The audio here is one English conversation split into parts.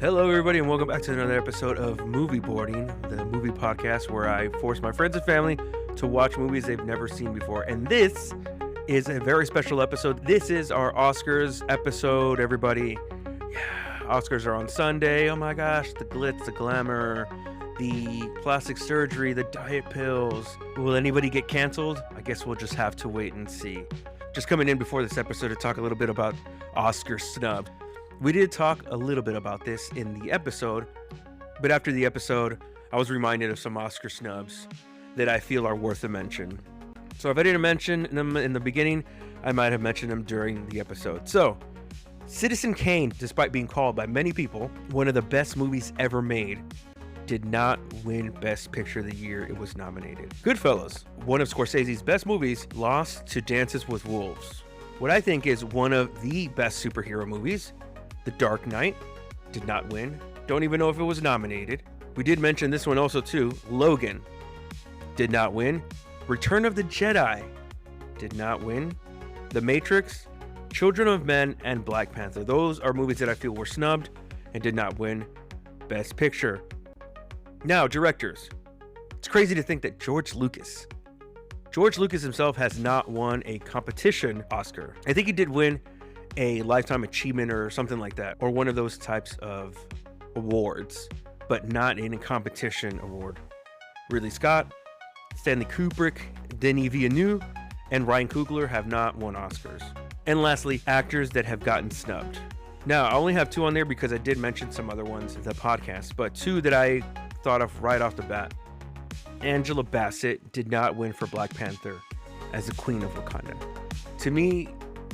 Hello, everybody, and welcome back to another episode of Movie Boarding, the movie podcast where I force my friends and family to watch movies they've never seen before. And this is a very special episode. This is our Oscars episode, everybody. Yeah, Oscars are on Sunday. Oh my gosh, the glitz, the glamour, the plastic surgery, the diet pills. Will anybody get canceled? I guess we'll just have to wait and see. Just coming in before this episode to talk a little bit about Oscar snub. We did talk a little bit about this in the episode, but after the episode, I was reminded of some Oscar snubs that I feel are worth a mention. So if I didn't mention them in the beginning, I might have mentioned them during the episode. So, Citizen Kane, despite being called by many people one of the best movies ever made, did not win Best Picture of the year it was nominated. Goodfellas, one of Scorsese's best movies, lost to Dances with Wolves. What I think is one of the best superhero movies, The Dark Knight, did not win. Don't even know if it was nominated. We did mention this one also too. Logan did not win. Return of the Jedi did not win. The Matrix, Children of Men, and Black Panther. Those are movies that I feel were snubbed and did not win Best Picture. Now, directors. It's crazy to think that George Lucas himself has not won a competition Oscar. I think he did win a Lifetime Achievement or something like that, or one of those types of awards, but not in a competition award. Ridley Scott, Stanley Kubrick, Denis Villeneuve, and Ryan Coogler have not won Oscars. And lastly, actors that have gotten snubbed. Now, I only have two on there because I did mention some other ones in the podcast, but two that I thought of right off the bat. Angela Bassett did not win for Black Panther as the Queen of Wakanda. To me,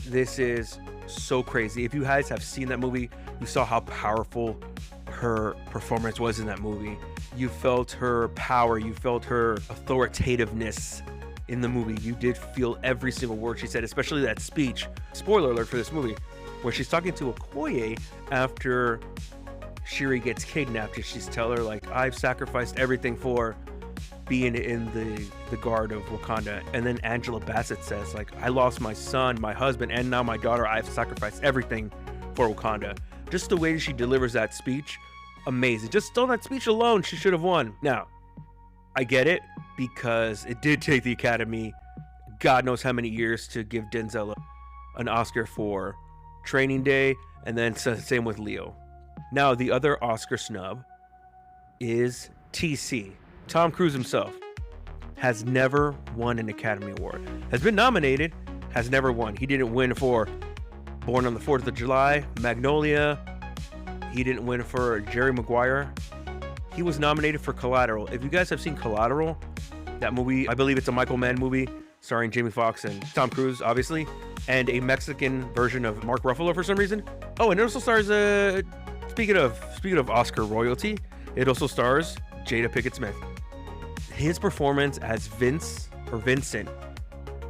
this is so crazy. If you guys have seen that movie, you saw how powerful her performance was in that movie. You felt her power, you felt her authoritativeness in the movie. You did feel every single word she said, especially that speech, spoiler alert for this movie, where she's talking to Okoye after Shuri gets kidnapped, and she's telling her, like, I've sacrificed everything for being in the guard of Wakanda. And then Angela Bassett says, like, I lost my son, my husband, and now my daughter. I've sacrificed everything for Wakanda. Just the way she delivers that speech, amazing. Just on that speech alone, she should have won. Now, I get it, because it did take the Academy God knows how many years to give Denzel an Oscar for Training Day, and then same with Leo. Now, the other Oscar snub is TC. Tom Cruise himself has never won an Academy Award. Has been nominated, has never won. He didn't win for Born on the 4th of July, Magnolia. He didn't win for Jerry Maguire. He was nominated for Collateral. If you guys have seen Collateral, that movie, I believe it's a Michael Mann movie starring Jamie Foxx and Tom Cruise, obviously, and a Mexican version of Mark Ruffalo for some reason. Oh, and it also stars, speaking of Oscar royalty, it also stars Jada Pinkett Smith. His performance as Vincent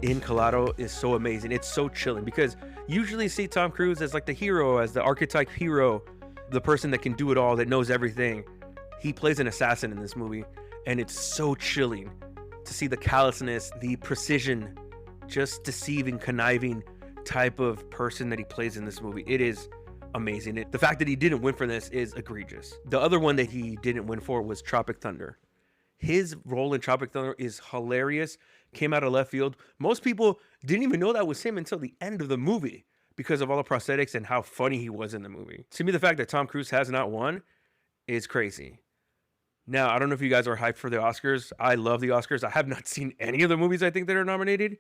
in Collateral is so amazing. It's so chilling, because usually you see Tom Cruise as like the hero, as the archetype hero, the person that can do it all, that knows everything. He plays an assassin in this movie, and it's so chilling to see the callousness, the precision, just deceiving, conniving type of person that he plays in this movie. It is amazing. The fact that he didn't win for this is egregious. The other one that he didn't win for was Tropic Thunder. His role in Tropic Thunder is hilarious. Came out of left field. Most people didn't even know that was him until the end of the movie because of all the prosthetics and how funny he was in the movie. To me, the fact that Tom Cruise has not won is crazy. Now, I don't know if you guys are hyped for the Oscars. I love the Oscars. I have not seen any of the movies I think that are nominated,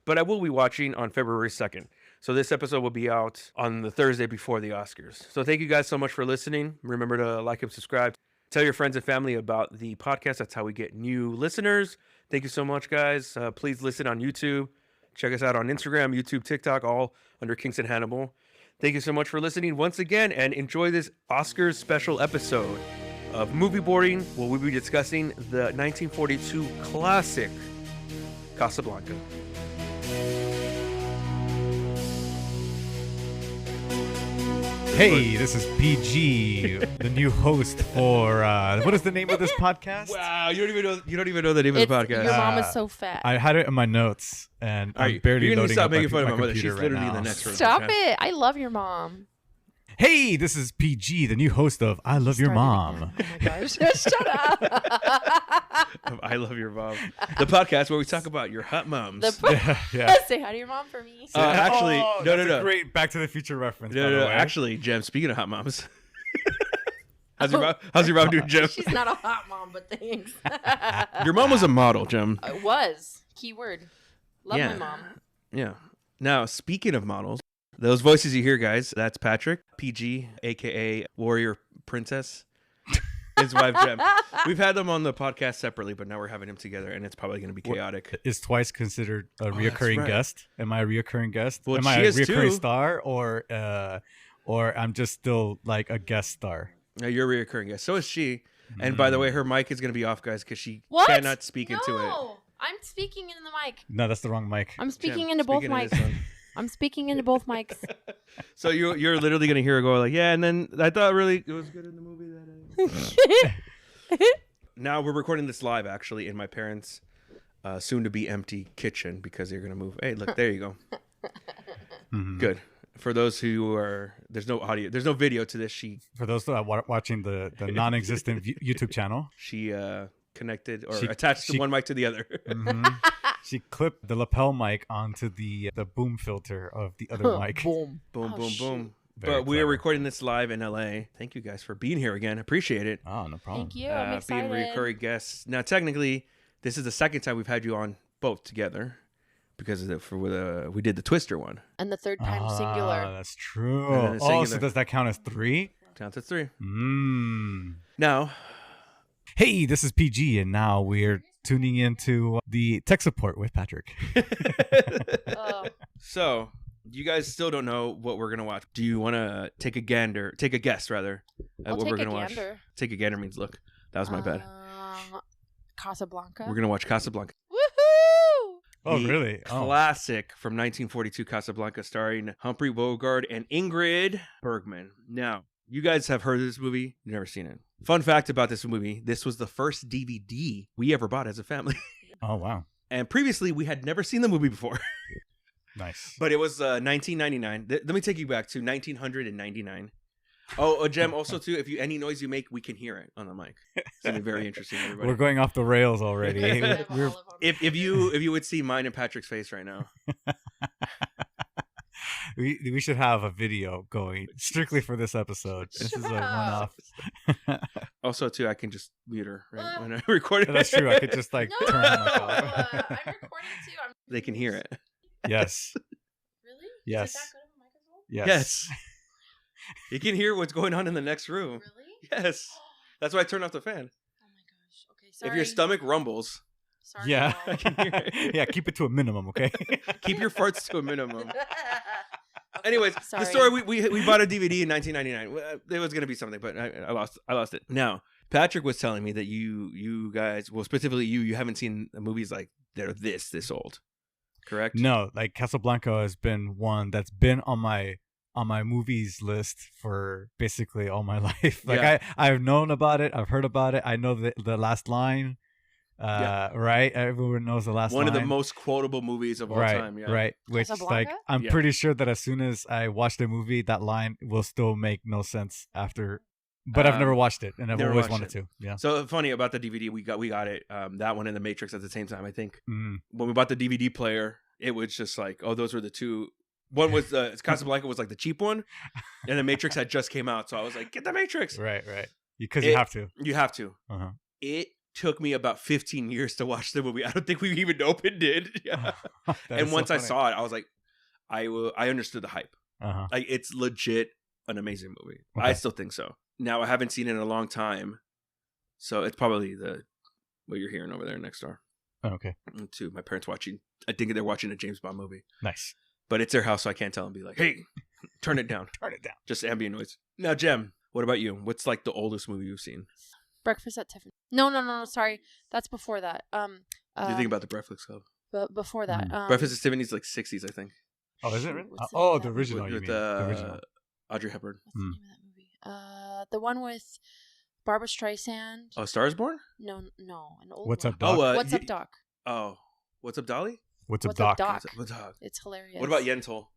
but I will be watching on February 2nd. So this episode will be out on the Thursday before the Oscars. So thank you guys so much for listening. Remember to like and subscribe. Tell your friends and family about the podcast. That's how we get new listeners. Thank you so much, guys. Please listen on YouTube. Check us out on Instagram, YouTube, TikTok, all under Kingston Hannibal. Thank you so much for listening once again, and enjoy this Oscars special episode of Movie Boarding, where we'll be discussing the 1942 classic Casablanca. Hey, this is PG, the new host for what is the name of this podcast? Wow, you don't even know the name of the podcast. Your mom is so fat. I had it in my notes, and I'm barely you're gonna loading stop up making fun my of my mother. computer She's literally right in the now. next room. Stop it! I love your mom. Hey, this is PG, the new host of I Love Your Mom. Oh my gosh. Shut up. I Love Your Mom. The podcast where we talk about your hot moms. Yeah. Say hi to your mom for me. Actually, no. That's a great Back to the Future reference. No. Actually, Jem, speaking of hot moms. How's your mom doing, Jem? She's not a hot mom, but thanks. Your mom was a model, Jem. It was. Keyword. Love my mom. Yeah. Now, speaking of models, those voices you hear, guys, that's Patrick, PG, a.k.a. Warrior Princess, his wife, Jem. We've had them on the podcast separately, but now we're having them together, and it's probably going to be chaotic. Is Twice considered a reoccurring guest? Am I a reoccurring guest? Well, Am I a reoccurring star, or I'm just still like a guest star? No, you're a reoccurring guest. So is she. And by the way, her mic is going to be off, guys, because she What? cannot speak into it. No, I'm speaking into the mic. No, that's the wrong mic. I'm speaking Jem, into both speaking mics. I'm speaking into both mics. So you're literally going to hear her go like, yeah, and then I thought really it was good in the movie that Now we're recording this live, actually, in my parents' soon-to-be empty kitchen because they're going to move. Hey, look, there you go. Mm-hmm. Good. For those who are, there's no audio, there's no video to this. For those that are watching the non-existent YouTube channel, She connected or attached one mic to the other. Mm-hmm. She clipped the lapel mic onto the boom filter of the other mic. Boom. Boom, Oh, boom, shoot. boom. Very But we are clever. recording this live in LA. Thank you guys for being here again. Appreciate it. Oh, no problem. Thank you. I'm excited. Being recurring guests. Now, technically, this is the second time we've had you on both together because we did the Twister one. And the third time singular. That's true. And then Oh, singular. so does that count as 3? Count to 3. Mm. Now, Hey, this is PG, and now we're tuning into the tech support with Patrick. Oh. so you guys still don't know what we're gonna watch. Do you want to take a guess rather, at I'll what we're take gonna a watch? gander. Take a gander means look. That was my bad. Casablanca. We're gonna watch Casablanca. Woohoo! Oh, The really? Oh. Classic from 1942 Casablanca, starring Humphrey, Bogart, and Ingrid Bergman. Now, you guys have heard of this movie. You've never seen it. Fun fact about this movie: this was the first DVD we ever bought as a family. Oh, wow. And previously, we had never seen the movie before. Nice. But it was 1999. Let me take you back to 1999. Oh, Jem, also too, if any noise you make, we can hear it on the mic. It's gonna be very interesting, everybody. We're going off the rails already. We're- If you would see mine and Patrick's face right now. we should have a video going strictly for this episode. This is a one-off. Also, too, I can just mute her right when I record it. That's true. I could just like No, turn the mic off. I'm recording too. They can hear it. Yes. Really? Yes. Is it that good of a microphone? Yes. You can hear what's going on in the next room. Really? Yes. That's why I turned off the fan. Oh my gosh. Okay, sorry. If your stomach rumbles, Sorry, Yeah. y'all. can hear it. Yeah. Keep it to a minimum, okay? Keep your farts to a minimum. Okay, Anyways, sorry. the story we bought a DVD in 1999. Well, there was gonna be something, but I lost it. Now, Patrick was telling me that you guys, well, specifically you haven't seen movies like that are this old, correct? No, like Casablanca has been one that's been on my movies list for basically all my life. Like Yeah. I've known about it, I've heard about it. I know the last line. Right? Everyone knows the last One line. of the most quotable movies of all right, time. Yeah. Right. Which like Casablanca? I'm Yeah. pretty sure that as soon as I watch the movie, that line will still make no sense after. But I've never watched it, and I've never always watched wanted it. to. Yeah. So funny about the DVD, we got it. That one and the Matrix at the same time. I think Mm. when we bought the DVD player, it was just like, oh, those were the two. One was Casablanca was like the cheap one, and the Matrix had just came out. So I was like, get the Matrix. Right. Because you have to. You have to. Uh-huh. It took me about 15 years to watch the movie. I don't think we even opened it. Yeah. That And is so once I funny. saw it, I was like, I understood the hype. Uh-huh. Like, it's legit an amazing movie. Okay. I still think so. Now, I haven't seen it in a long time, so it's probably what you're hearing over there next door. Oh, okay. And two, my parents watching. I think they're watching a James Bond movie, Nice. but it's their house, so I can't tell them. Be like, hey, turn it down. Turn it down. Just ambient noise. Now, Jem, what about you? What's like the oldest movie you've seen? Breakfast at Tiffany. No. Sorry, that's before that. Do you think about the Breakfast Club? Before that. Breakfast at Tiffany's like 60s, I think. Oh, is it really? What's Oh, that? the original. You with mean the original? Audrey Hepburn. What's the name of that movie? The one with Barbara Streisand. Oh, Stars Born? No, an old What's one. up, Doc? What's up, Doc? Oh, What's Up, Dolly? What's up, What's up, Doc? Doc? What's up, Doc? It's hilarious. What about Yentl?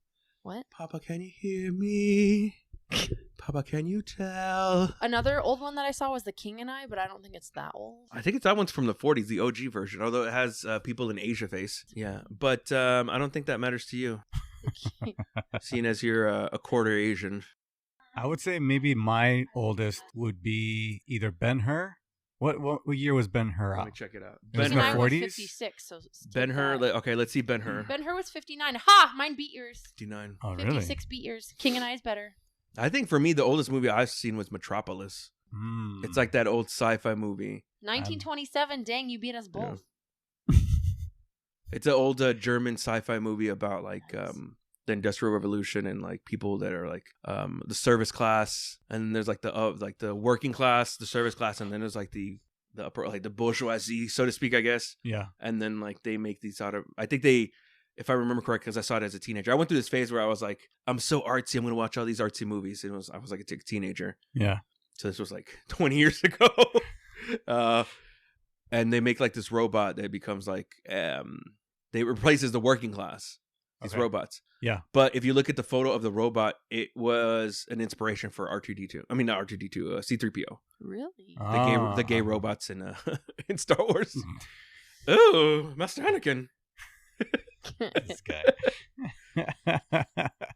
What? Papa, can you hear me? Papa, can you tell? Another old one that I saw was The King and I, but I don't think it's that old. I think that one's from the 40s, the OG version, although it has people in Asia face. Yeah, but I don't think that matters to you, seeing as you're a quarter Asian. I would say maybe my oldest would be either Ben-Hur. What year was Ben-Hur Let out? me check it out. It was in Ben-Hur the was 40s? 56, so Ben-Hur. Okay, let's see Ben-Hur. Ben-Hur was 59. Ha! Mine beat yours. 59. Oh, really? 56 beat yours. King and I is better. I think for me, the oldest movie I've seen was Metropolis. It's like that old sci-fi movie. 1927. Dang, you beat us both. Yeah. It's an old German sci-fi movie about like the Industrial Revolution and like people that are like the service class, and there's like the working class, the service class, and then there's like the upper, like the bourgeoisie, so to speak, I guess. Yeah. And then like they make these out of, I think they, if I remember correct, because I saw it as a teenager, I went through this phase where I was like, I'm so artsy, I'm gonna watch all these artsy movies. And I was like a teenager. Yeah. So this was like 20 years ago. And they make like this robot that becomes like they replaces the working class. These robots. Yeah. But if you look at the photo of the robot, it was an inspiration for R2D2. I mean, not R2D2, C3PO. Really? The gay robots in in Star Wars. Oh, Master Anakin. This guy.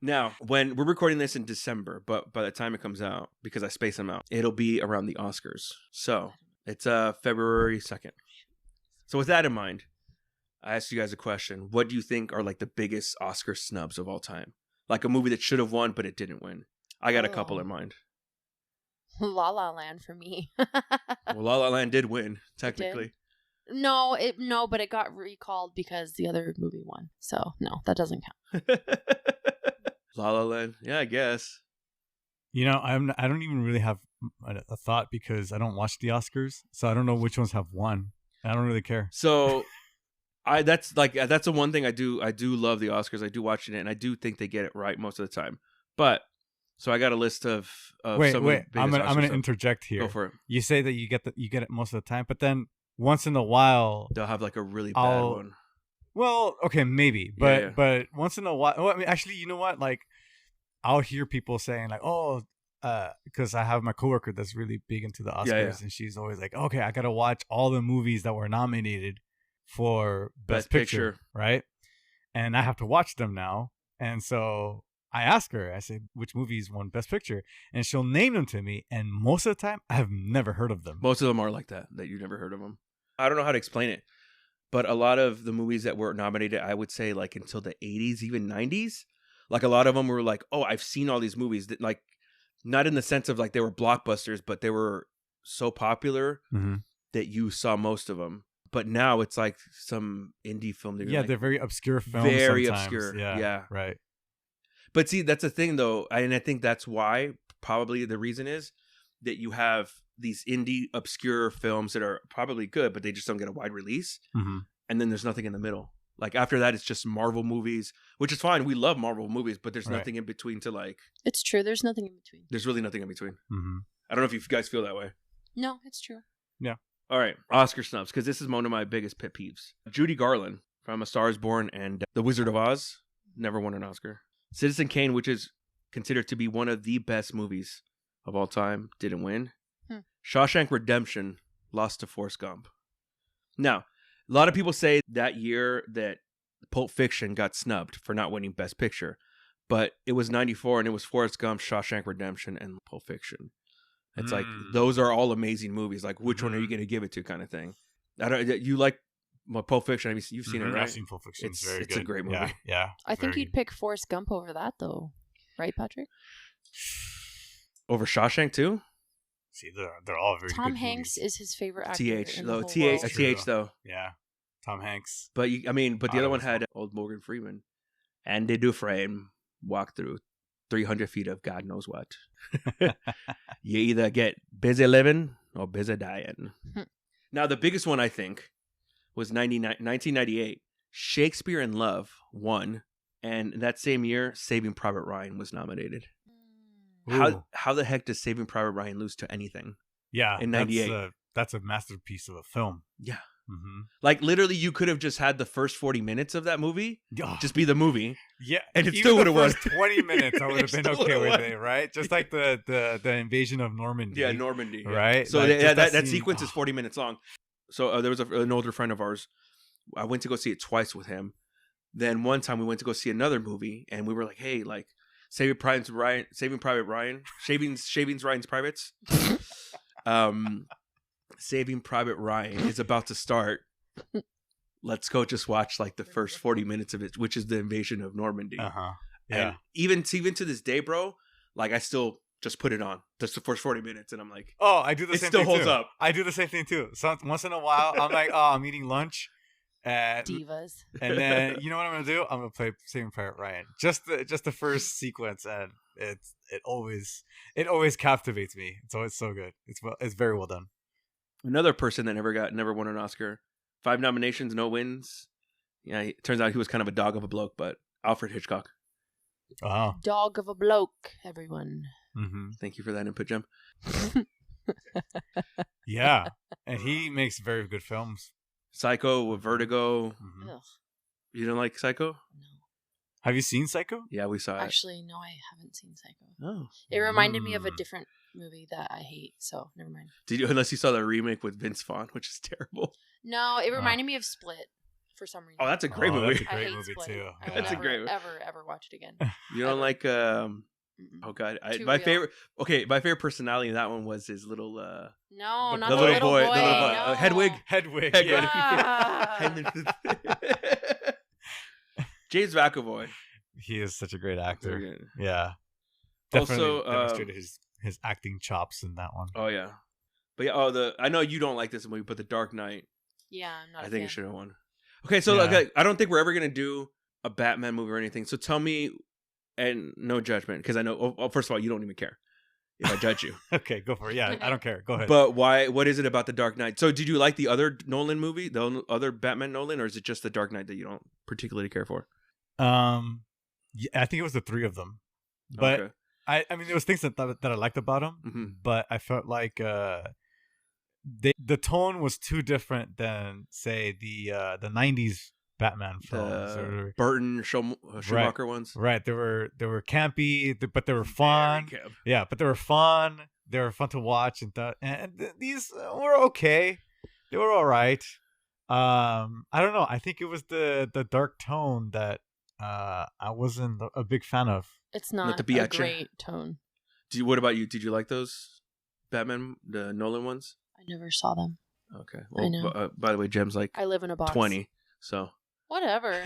Now, when we're recording this in December, but by the time it comes out, because I space them out, it'll be around the Oscars. So it's February 2nd. So with that in mind, I asked you guys a question. What do you think are like the biggest Oscar snubs of all time? Like a movie that should have won, but it didn't win. I got a couple in mind. La La Land for me. Well, La La Land did win, technically. No, but it got recalled because the other movie won. So no, that doesn't count. La La Land, yeah, I guess. You know, I don't even really have a thought because I don't watch the Oscars, so I don't know which ones have won. I don't really care. So, that's the one thing I do love the Oscars. I do watch it, and I do think they get it right most of the time. But so I got a list of wait. some of the biggest I'm gonna Oscar interject here. Go for it. You say that you get it most of the time, but then once in a while they'll have like a really bad one. Well, okay, maybe, but once in a while. Well, I mean, actually, you know what? Like, I'll hear people saying like, "Oh," because I have my coworker that's really big into the Oscars, and she's always like, "Okay, I gotta watch all the movies that were nominated for Best Picture, right?" And I have to watch them now, and so I ask her, I say, which movies won Best Picture? And she'll name them to me, and most of the time, I have never heard of them. Most of them are like that you've never heard of them. I don't know how to explain it, but a lot of the movies that were nominated, I would say like until the 80s, even 90s, like a lot of them were like, oh, I've seen all these movies that like, not in the sense of like they were blockbusters, but they were so popular that you saw most of them. But now it's like some indie film. They're very obscure films. Very sometimes. obscure. Yeah. Right. But see, that's the thing though. And I think that's why probably the reason is that you have these indie obscure films that are probably good, but they just don't get a wide release. And then there's nothing in the middle. Like after that, it's just Marvel movies, which is fine. We love Marvel movies, but there's nothing in between to like. It's true. There's nothing in between. There's really nothing in between. I don't know if you guys feel that way. No, it's true. Yeah. All right, Oscar snubs, because this is one of my biggest pet peeves. Judy Garland from A Star Is Born and The Wizard of Oz never won an Oscar. Citizen Kane, which is considered to be one of the best movies of all time, didn't win. Shawshank Redemption lost to Forrest Gump. Now, a lot of people say that year that Pulp Fiction got snubbed for not winning Best Picture, but it was 94 and it was Forrest Gump, Shawshank Redemption, and Pulp Fiction. It's like, those are all amazing movies. Like, which one are you going to give it to kind of thing? You like Pulp Fiction? I mean, you've seen it, right? I've seen Pulp Fiction. It's very good. It's a great movie. Yeah. I think you'd pick Forrest Gump over that, though. Right, Patrick? Over Shawshank, too? See, they're all very good Tom Hanks movies. is his favorite actor. TH, though. Yeah. Tom Hanks. But, the other one had old Morgan Freeman. Andy Dufresne walked through 300 feet of God knows what. You either get busy living or busy dying. Now, the biggest one, I think, was 1998. Shakespeare in Love won. And that same year, Saving Private Ryan was nominated. How the heck does Saving Private Ryan lose to anything? Yeah. In 98. That's a masterpiece of a film. Yeah. Mm-hmm. Like literally, you could have just had the first 40 minutes of that movie just be the movie. Yeah, and it still would have won. 20 minutes, I would have been okay with it, right? Just like the invasion of Normandy. Yeah, Normandy. Right. So like, that sequence is 40 minutes long. So there was an older friend of ours. I went to go see it twice with him. Then one time we went to go see another movie, and we were like, "Hey, like Saving Private Ryan, Shaving Ryan's Privates." Saving Private Ryan is about to start. Let's go just watch like the first 40 minutes of it, which is the invasion of Normandy. Yeah. And even to this day, bro, like I still just put it on just the first 40 minutes, and I'm like, oh, I do the same thing. It still holds up. I do the same thing too. So once in a while, I'm like, oh, I'm eating lunch. Divas. And then you know what I'm gonna do? I'm gonna play Saving Private Ryan. Just the first sequence, and it always captivates me. It's always so good. It's very well done. Another person that never won an Oscar, 5 nominations, no wins. Yeah, it turns out he was kind of a dog of a bloke, but Alfred Hitchcock. Oh, dog of a bloke, everyone. Mm-hmm. Thank you for that input, Jem. Yeah, and he makes very good films. Psycho with Vertigo. Mm-hmm. You don't like Psycho? No. Have you seen Psycho? Yeah, we saw it. Actually, no, I haven't seen Psycho. Oh. It reminded me of a different movie that I hate, so never mind. Did you? Unless you saw the remake with Vince Vaughn, which is terrible. No, it reminded me of Split for some reason. Oh, that's a great movie. That's a great movie Split. too. I will That's a never, great movie. ever watch it again. You don't like oh god, my favorite personality in that one was his little no, not the the little boy. no. Hedwig. Yeah. James McAvoy. He is such a great actor. Very good. Yeah. Definitely Also, demonstrated his acting chops in that one. Oh yeah. But yeah, I know you don't like this movie, but The Dark Knight. Yeah, I'm not. I think it should have won. Okay, so okay, I don't think we're ever gonna do a Batman movie or anything. So tell me, and no judgment, because I know. Oh, first of all, you don't even care if I judge you. Okay, go for it. Yeah, I don't care. Go ahead. But why? What is it about The Dark Knight? So did you like the other Nolan movie, the other Batman Nolan, or is it just The Dark Knight that you don't particularly care for? Yeah, I think it was the 3 of them. But okay. I mean, there was things that I liked about them, mm-hmm. but I felt like the tone was too different than, say, the 90s Batman films, or Burton Schumacher ones. Right, they were campy, but they were fun. Yeah, but they were fun. They were fun to watch, and these were okay. They were all right. I don't know. I think it was the dark tone that I wasn't a big fan of. It's not a great tone. What about you? Did you like those Batman, the Nolan ones? I never saw them. Okay. Well, I know. By the way, Jem's like I live in a box. 20, so whatever.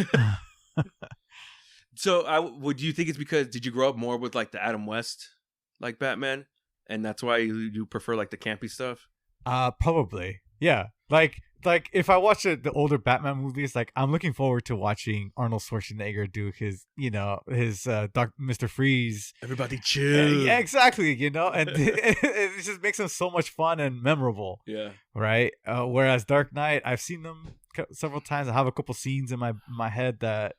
So, would you think it's because did you grow up more with like the Adam West, like Batman, and that's why you prefer like the campy stuff? Probably. Yeah. Like if I watch the older Batman movies, like I'm looking forward to watching Arnold Schwarzenegger do his Mr. Freeze. Everybody chill. Yeah, exactly. And it just makes them so much fun and memorable. Yeah. Right. Whereas Dark Knight, I've seen them several times. I have a couple scenes in my head that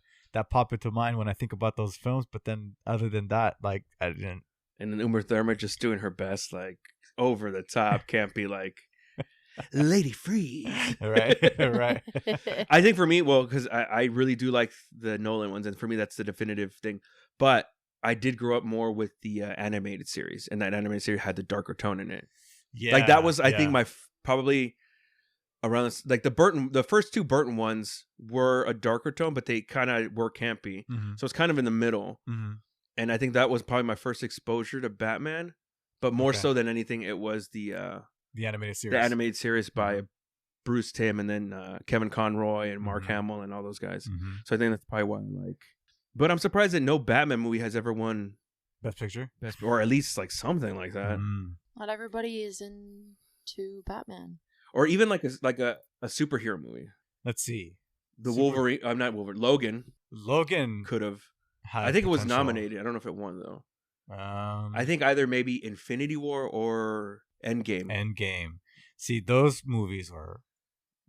pop into mind when I think about those films. But then, other than that, like I didn't. And then Uma Thurman just doing her best, like over the top, campy, like. Lady Freeze. Right. I think for me, because I really do like the Nolan ones, and for me that's the definitive thing. But I did grow up more with the animated series, and that animated series had the darker tone in it. Yeah, like that was I think my probably around this, like the first 2 Burton ones were a darker tone, but they kind of were campy. Mm-hmm. So it's kind of in the middle. Mm-hmm. And I think that was probably my first exposure to Batman, but more so than anything, it was the animated series. The animated series by Bruce Timm and then Kevin Conroy and Mark Hamill and all those guys. Mm-hmm. So I think that's probably why I like. But I'm surprised that no Batman movie has ever won Best Picture, or at least like something like that. Not everybody is into Batman, or even like a superhero movie. Let's see. Wolverine. I'm not Wolverine. Logan could have. I think it was nominated. I don't know if it won though. I think either maybe Infinity War or Endgame. See, those movies were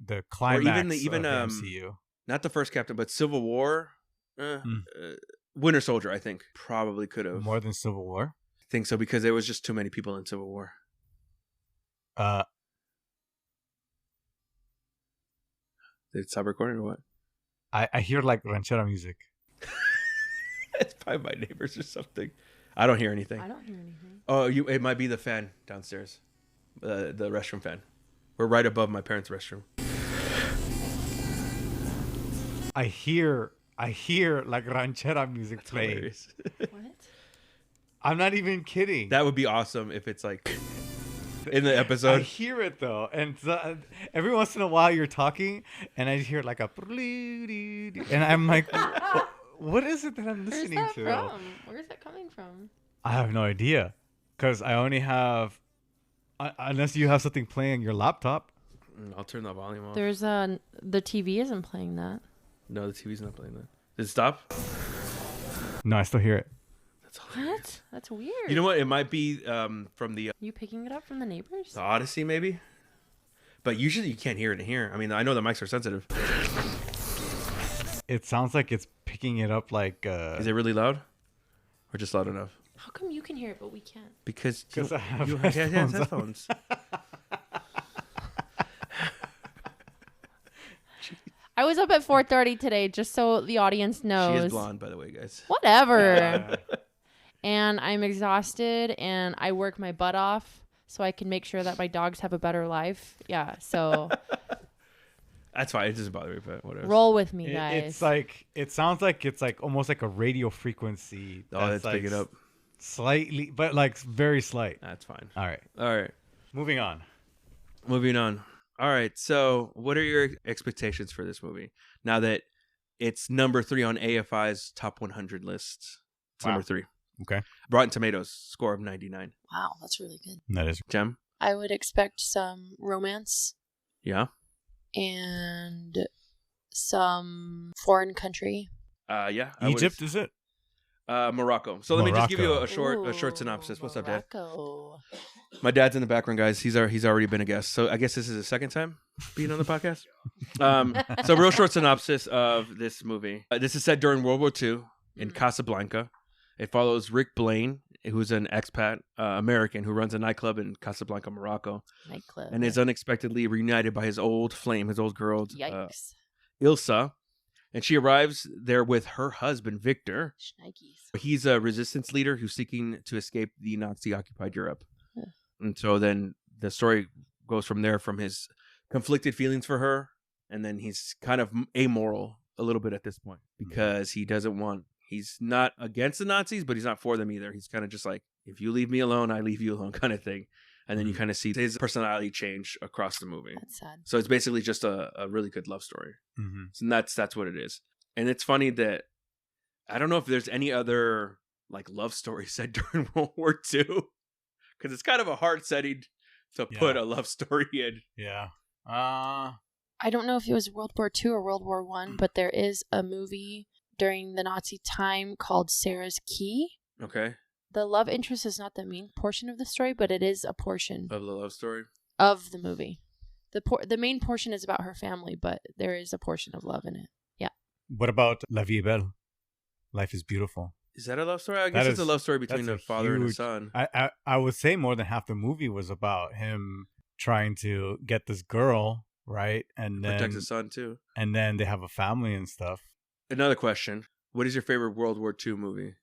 the climax of the MCU. Not the first Captain, but Civil War. Winter Soldier, I think, probably could have. More than Civil War? I think so, because there was just too many people in Civil War. Did it stop recording or what? I hear like ranchera music. It's probably my neighbors or something. I don't hear anything. I don't hear anything. Oh, it might be the fan downstairs, the restroom fan. We're right above my parents' restroom. I hear like ranchera music playing. What? I'm not even kidding. That would be awesome if it's like in the episode. I hear it though, and every once in a while you're talking, and I hear like a, and I'm like, what is it that I'm listening to? Where's that from? Where's that coming from? I have no idea, because I only have, unless you have something playing on your laptop. I'll turn the volume off. There's the TV isn't playing that. No, the TV's not playing that. Did it stop? No, I still hear it. What? That's weird. You know what? It might be from the You picking it up from the neighbors? the Odyssey, maybe. But usually you can't hear it in here. I mean, I know the mics are sensitive. It sounds like it's picking it up like. Is it really loud, or just loud enough? How come you can hear it but we can't? Because I have you headphones. headphones. I was up at 4:30 today, just so the audience knows. She is blonde, by the way, guys. Whatever. And I'm exhausted, and I work my butt off so I can make sure that my dogs have a better life. Yeah, so That's fine. It doesn't bother me, but whatever. roll with me, guys. It's like, it sounds like it's like almost like a radio frequency. Oh, let's like pick it up. Slightly, but like very slight. That's fine. All right. All right. Moving on. Moving on. All right. So, what are your expectations for this movie now that it's number 3 on AFI's top 100 list? It's Wow. number 3. Okay. Rotten Tomatoes score of 99. Wow, that's really good. That is. Jem? I would expect some romance Yeah. and some foreign country. Yeah. Egypt, is it? Morocco. So let me just give you a Morocco. short Ooh, synopsis. What's up, Dad? Morocco. My dad's in the background, guys. He's already been a guest. So I guess this is his second time being on the podcast. So real short synopsis of this movie. This is set during World War II in Casablanca. It follows Rick Blaine, who's an expat American who runs a nightclub in Casablanca, Morocco, Nightclub. and is unexpectedly reunited by his old flame, his old girl, Yikes. Ilsa. And she arrives there with her husband, Victor. Shnikes. He's a resistance leader who's seeking to escape the Nazi-occupied Europe. Yeah. And so then the story goes from there, from his conflicted feelings for her, and then he's kind of amoral a little bit at this point because he doesn't want... He's not against the Nazis, but he's not for them either. He's kind of just like, if you leave me alone, I leave you alone kind of thing. And then you kind of see his personality change across the movie. That's sad. So it's basically just a really good love story. Mm-hmm. So that's what it is. And it's funny that I don't know if there's any other like love story set during World War II, because it's kind of a hard setting to put a love story in. Yeah. I don't know if it was World War II or World War I, but there is a movie during the Nazi time called Sarah's Key. Okay. The love interest is not the main portion of the story, but it is a portion Of the love story. of the movie. The main portion is about her family, but there is a portion of love in it. Yeah. What about La Vie est Belle? Life is Beautiful. Is that a love story? I guess it's a love story between a father and a son. I would say more than half the movie was about him trying to get this girl, right? And then Protects his son too. And then they have a family and stuff. Another question. What is your favorite World War II movie?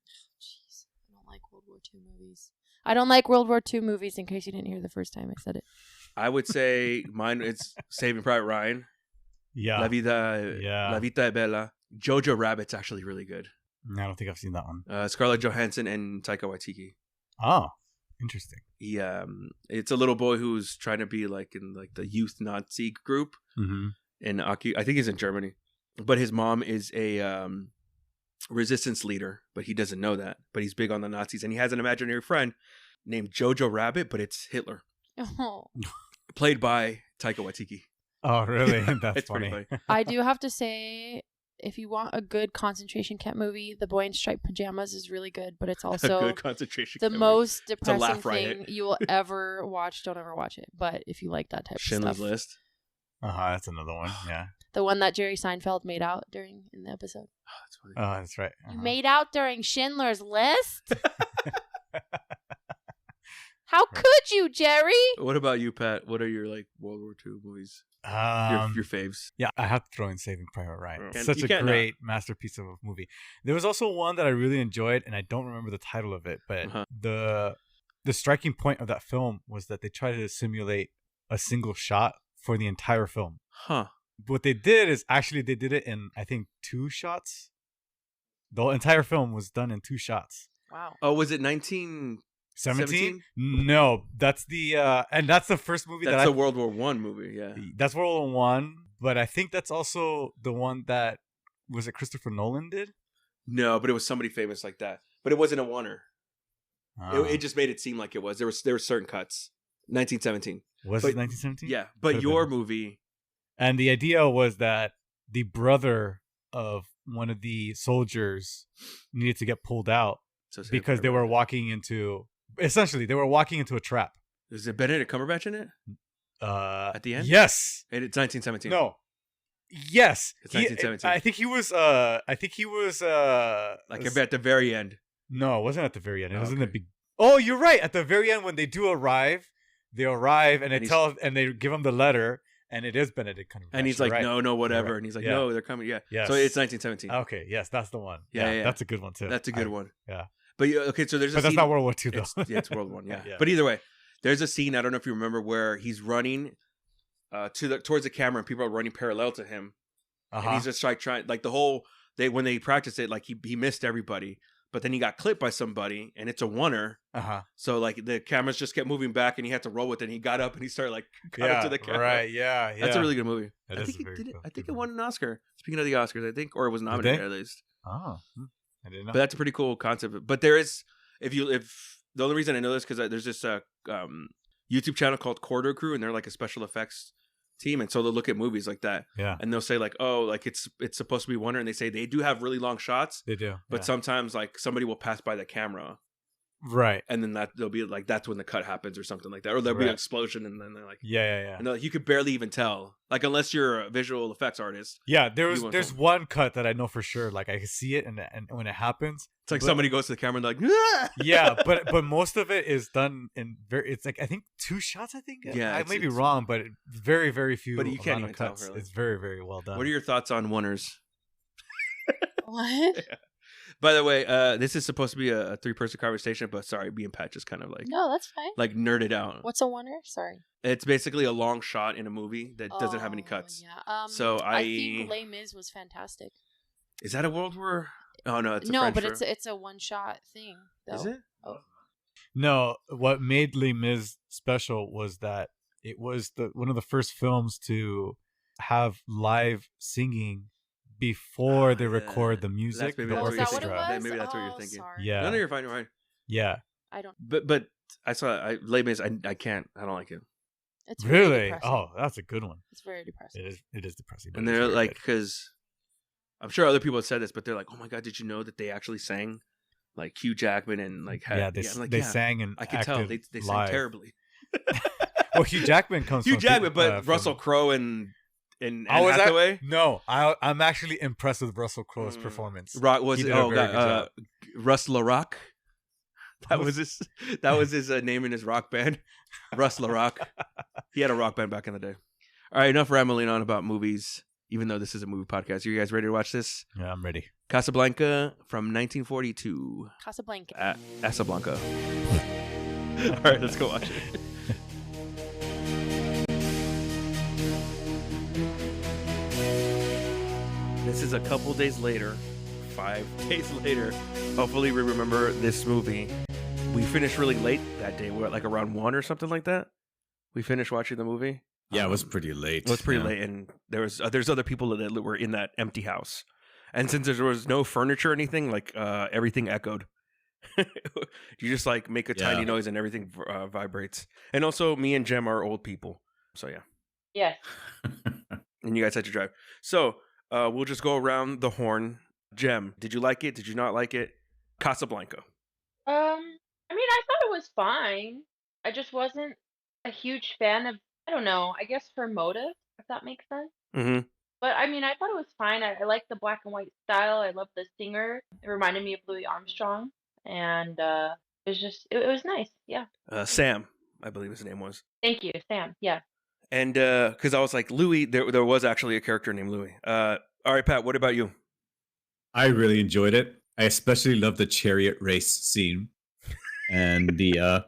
Jeez, I don't like World War II movies. I don't like World War II movies, in case you didn't hear the first time I said it. I would say mine, it's Saving Private Ryan. Yeah. La Vita è Bella. Jojo Rabbit's actually really good. I don't think I've seen that one. Scarlett Johansson and Taika Waititi. Oh, interesting. Yeah, it's a little boy who's trying to be like in like the youth Nazi group. Mm-hmm. And I think he's in Germany, but his mom is a resistance leader, but he doesn't know that. But he's big on the Nazis, and he has an imaginary friend named Jojo Rabbit, but it's Hitler, Oh. played by Taika Waititi. Oh, really? That's It's pretty funny. I do have to say, if you want a good concentration camp movie, The Boy in Striped Pajamas is really good, but it's A also good concentration the camp most a depressing laugh thing riot. you will ever watch. Don't ever watch it. But if you like that type Schindler's of stuff. List. That's another one. Yeah. The one that Jerry Seinfeld made out during in the episode. Oh, that's funny. Oh, that's right. You made out during Schindler's List? How could you, Jerry? What about you, Pat? What are your like World War II movies? Your faves? Yeah, I have to throw in Saving Private Ryan. Oh. Such a great masterpiece of a movie. There was also one that I really enjoyed, and I don't remember the title of it, but the striking point of that film was that they tried to simulate a single shot for the entire film. Huh. What they did is actually they did it in, I think, 2 shots. The entire film was done in 2 shots. Wow. Oh, was it 1917? No, that's the and that's the first movie that's the World War I movie. Yeah, that's World War I. But I think that's also the one that was it Christopher Nolan did. No, but it was somebody famous like that. But it wasn't a oneer. It just made it seem like it was. There were certain cuts. 1917. Was it 1917? Yeah, but your movie. And the idea was that the brother of one of the soldiers needed to get pulled out because they were walking into a trap. Is it Benedict Cumberbatch in it? At the end? Yes. And it's 1917. No. Yes. It's 1917. I think he was like at the very end. No, it wasn't at the very end. It was in the big. Oh, you're right. At the very end when they do arrive, and they give him the letter. And it is Benedict Cumberbatch. And he's like, no, whatever. Right. And he's like, no, they're coming. Yeah. Yes. So it's 1917. Okay. Yes, that's the one. Yeah. That's a good one, too. That's a good one. Yeah. But okay, so there's a scene. But that's not World War II, though. It's World War I, yeah. But either way, there's a scene, I don't know if you remember, where he's running towards the camera and people are running parallel to him. And he's just like trying, like when they practiced it, like he missed everybody. But then he got clipped by somebody, and it's a oneer. So like the cameras just kept moving back, and he had to roll with it. And he got up and he started like cutting to the camera. Right? Yeah. That's a really good movie. I think it won an Oscar. Speaking of the Oscars, I think, or it was nominated at least. Oh, I didn't know. But that's a pretty cool concept. But there is, if the only reason I know this because there's this YouTube channel called Corridor Crew, and they're like a special effects team, and so they'll look at movies like that, and they'll say like, oh, like it's supposed to be wonder, and they say they do have really long shots, they do, but sometimes like somebody will pass by the camera, right, and then they'll be like, that's when the cut happens or something like that, or there'll be an explosion, and then they're like, and like, you could barely even tell, like unless you're a visual effects artist. There's one cut that I know for sure, like I can see it, and when it happens, it's like somebody goes to the camera and they're like, yeah, but most of it is done in it's like I think 2 shots. I think I may be wrong, but very very few. But you can't even cuts. tell. Really. It's very very well done. What are your thoughts on oneers? What? Yeah. By the way, this is supposed to be a 3-person conversation, but sorry, me and Pat just kind of like no, that's fine. Like nerded out. What's a oneer? Sorry. It's basically a long shot in a movie that doesn't have any cuts. Yeah. So I think Les Mis was fantastic. Is that a World War? Oh no, it's a no, French but it's a one-shot thing. Though. Is it? Oh. No, what made Les Mis special was that it was one of the first films to have live singing before they record the music. Maybe that's what you're thinking. Sorry. Yeah. No, you're fine. You're fine. Yeah. I don't. But I saw Les Mis. I can't. I don't like it. It's really depressing. Oh, that's a good one. It's very depressing. It is depressing. And they're like, because I'm sure other people have said this, but they're like, oh my god, did you know that they actually sang like Hugh Jackman and like had, they sang and I could tell they sang terribly. Well, Hugh Jackman comes Hugh Jackman, but Russell Crowe and Hathaway. I'm actually impressed with Russell Crowe's performance. Russ LaRock. That was his name in his rock band, Russ LaRock. He had a rock band back in the day. All right, enough rambling on about movies. Even though this is a movie podcast, you guys ready to watch this? Yeah, I'm ready. Casablanca from 1942. Casablanca. Casablanca. All right, let's go watch it. This is a couple days later, 5 days later. Hopefully we remember this movie. We finished really late that day. We're at like around 1 or something like that. We finished watching the movie. Yeah, it was pretty late. It was pretty late, and there's other people that were in that empty house. And since there was no furniture or anything, like everything echoed. You just like make a tiny noise and everything vibrates. And also, me and Jem are old people, so yeah. Yeah. And you guys had to drive. So we'll just go around the horn. Jem, did you like it? Did you not like it? Casablanca. I mean, I thought it was fine. I just wasn't a huge fan of, I don't know, I guess her motive, if that makes sense. Mm-hmm. But I mean, I thought it was fine. I like the black and white style. I love the singer. It reminded me of Louis Armstrong. And it was nice. Yeah. Sam, I believe his name was. Thank you, Sam. Yeah. And because I was like, Louis, there was actually a character named Louis. All right, Pat, what about you? I really enjoyed it. I especially loved the chariot race scene and the.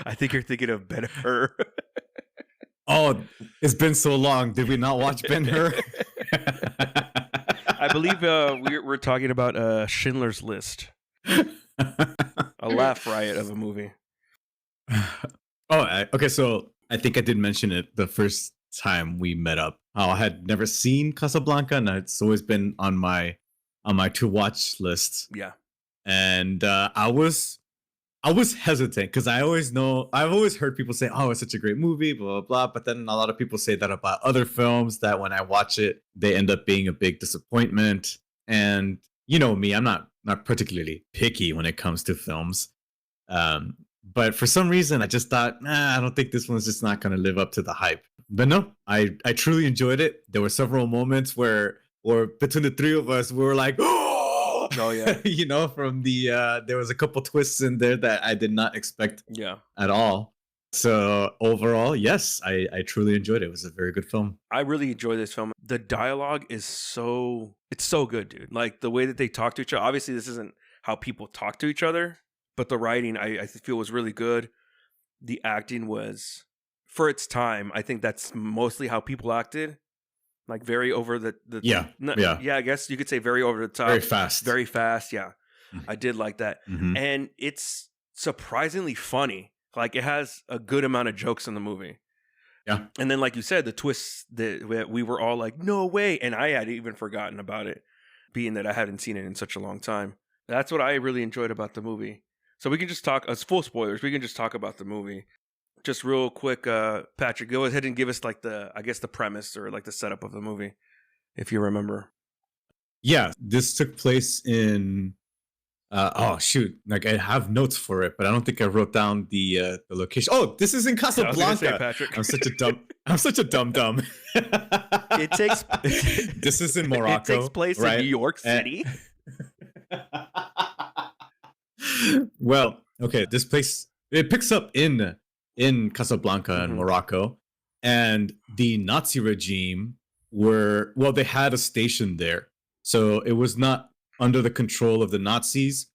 I think you're thinking of Ben-Hur. Oh, it's been so long. Did we not watch Ben-Hur? I believe we're talking about Schindler's List. A laugh riot of a movie. Okay. So I think I did mention it the first time we met up. How I had never seen Casablanca, and it's always been on my to watch list. Yeah. And I was hesitant because I've always heard people say, "Oh, it's such a great movie," blah blah blah. But then a lot of people say that about other films that when I watch it, they end up being a big disappointment. And you know me, I'm not particularly picky when it comes to films. But for some reason, I just thought, I don't think this one's just not going to live up to the hype. But no, I truly enjoyed it. There were several moments where between the three of us, we were like, oh yeah. You know, from the there was a couple twists in there that I did not expect at all. So overall, yes, I truly enjoyed it. It was a very good film. I really enjoy this film. The dialogue is so good, dude. Like the way that they talk to each other. Obviously, this isn't how people talk to each other, but the writing I feel was really good. The acting was, for its time, I think that's mostly how people acted. Like very over the yeah. I guess you could say very over the top. Very fast, yeah. Mm-hmm. I did like that. Mm-hmm. And it's surprisingly funny. Like it has a good amount of jokes in the movie. Yeah. And then like you said, the twists that we were all like, no way. And I had even forgotten about it, being that I hadn't seen it in such a long time. That's what I really enjoyed about the movie. So we can just talk, as full spoilers, we can just talk about the movie. Just real quick, Patrick, go ahead and give us like the premise or like the setup of the movie, if you remember. Yeah, this took place in, like I have notes for it, but I don't think I wrote down the location. Oh, this is in Casablanca. Say, Patrick. I'm such a dumb. It takes. This is in Morocco. It takes place in New York City. Well, okay, this place, it picks up in Casablanca in Morocco, and the Nazi regime they had a station there, so it was not under the control of the Nazis,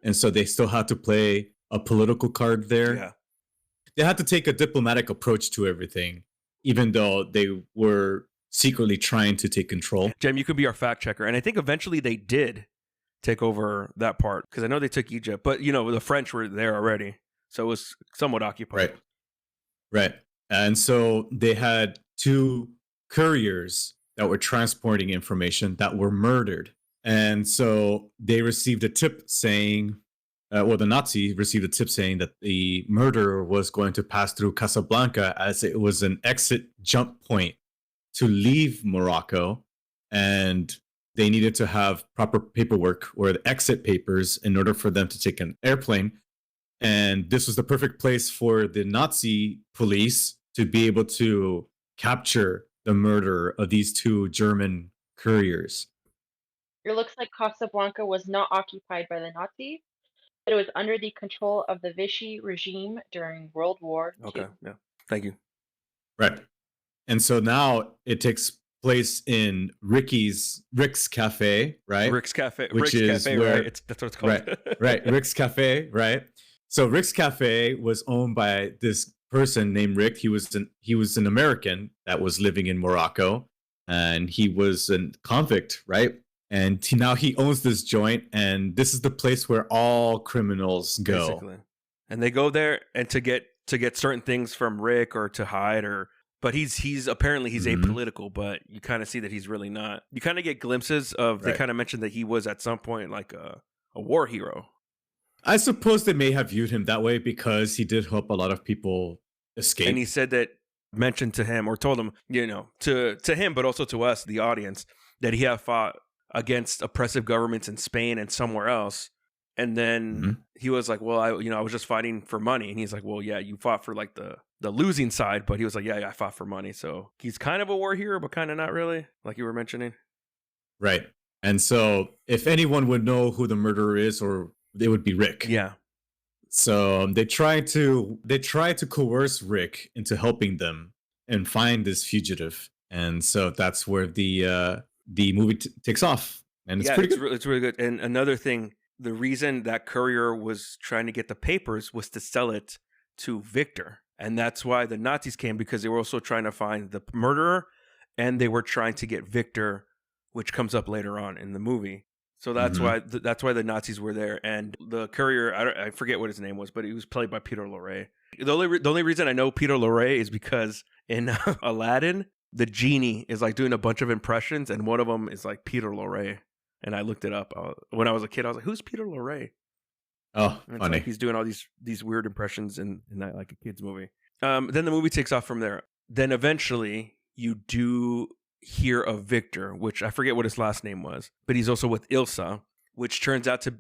and so they still had to play a political card there. Yeah. They had to take a diplomatic approach to everything, even though they were secretly trying to take control. Jem, you could be our fact checker, and I think eventually they did take over that part, because I know they took Egypt, but you know the French were there already, so it was somewhat occupied. Right. And so they had two couriers that were transporting information that were murdered, and so they received a tip saying, the Nazi received a tip saying that the murderer was going to pass through Casablanca as it was an exit jump point to leave Morocco, and they needed to have proper paperwork or the exit papers in order for them to take an airplane. And this was the perfect place for the Nazi police to be able to capture the murder of these two German couriers. It looks like Casablanca was not occupied by the Nazis, but it was under the control of the Vichy regime during World War II. Okay, yeah. Thank you. Right. And so now it takes place in Rick's Cafe, right? Rick's Cafe, which Rick's is Cafe, where, right? That's what it's called. Right. Rick's Cafe, right? So Rick's Cafe was owned by this person named Rick. He was an American that was living in Morocco, and he was a convict, right? And now he owns this joint, and this is the place where all criminals go. Basically. And they go there and to get certain things from Rick or to hide but he's apparently apolitical, but you kind of see that he's really not. You kind of get glimpses of, they kind of mentioned that he was at some point like a war hero. I suppose they may have viewed him that way because he did help a lot of people escape. And he said that, mentioned to him or told him, to him, but also to us, the audience, that he had fought against oppressive governments in Spain and somewhere else. And then he was like, well, I was just fighting for money. And he's like, well, yeah, you fought for like the losing side, but he was like, yeah, I fought for money. So he's kind of a war hero, but kind of not really, like you were mentioning. Right. And so if anyone would know who the murderer is or it would be Rick. Yeah. So they try to coerce Rick into helping them and find this fugitive, and so that's where the movie takes off, and it's pretty good. It's really good. And another thing, the reason that courier was trying to get the papers was to sell it to Victor, and that's why the Nazis came, because they were also trying to find the murderer, and they were trying to get Victor, which comes up later on in the movie. So that's why the Nazis were there, and the courier, I forget what his name was, but he was played by Peter Lorre. The only reason I know Peter Lorre is because in Aladdin, the genie is like doing a bunch of impressions, and one of them is like Peter Lorre, and I looked it up when I was a kid. I was like, "Who's Peter Lorre?" Oh, funny! Like he's doing all these weird impressions in that, like, a kid's movie. Then the movie takes off from there. Then eventually you do hear of Victor, which I forget what his last name was, but he's also with Ilsa, which turns out to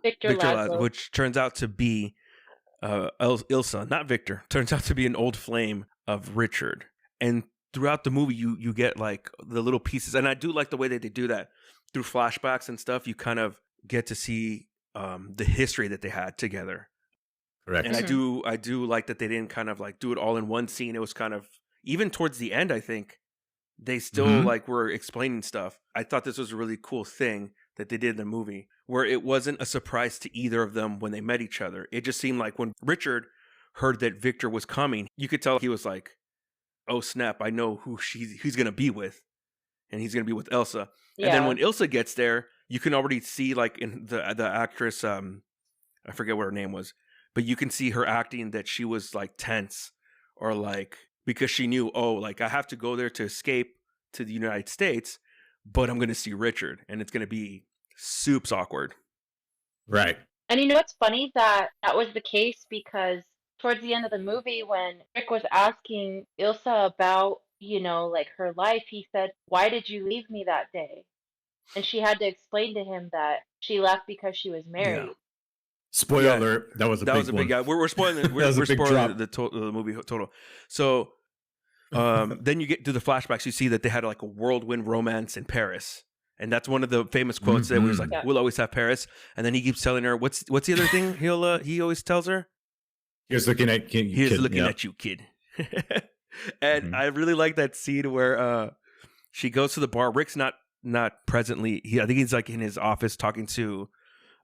Victor Laszlo. which turns out to be Ilsa, not Victor. Turns out to be an old flame of Richard. And throughout the movie, you get like the little pieces, and I do like the way that they do that through flashbacks and stuff. You kind of get to see the history that they had together. Correct. And I do like that they didn't kind of like do it all in one scene. It was kind of, even towards the end, I think they still like were explaining stuff. I thought this was a really cool thing that they did in the movie, where it wasn't a surprise to either of them when they met each other. It just seemed like when Richard heard that Victor was coming, you could tell he was like, "Oh snap! I know who he's gonna be with, and he's gonna be with Elsa." Yeah. And then when Ilsa gets there, you can already see, like, in the actress, I forget what her name was, but you can see her acting that she was like tense, or like, because she knew, oh, like, I have to go there to escape to the United States, but I'm going to see Richard, and it's going to be soups awkward. Right. And you know what's funny? That was the case because towards the end of the movie, when Rick was asking Ilsa about, like, her life, he said, "Why did you leave me that day?" And she had to explain to him that she left because she was married. Yeah. Spoiler alert, that was a big guy. We're spoiling we're spoiling the movie total. So then you get to the flashbacks, you see that they had like a whirlwind romance in Paris. And that's one of the famous quotes that was like, "We'll always have Paris." And then he keeps telling her, what's the other thing he always tells her? Here's looking at you, kid. And I really like that scene where she goes to the bar. Rick's not presently. I think he's like in his office talking to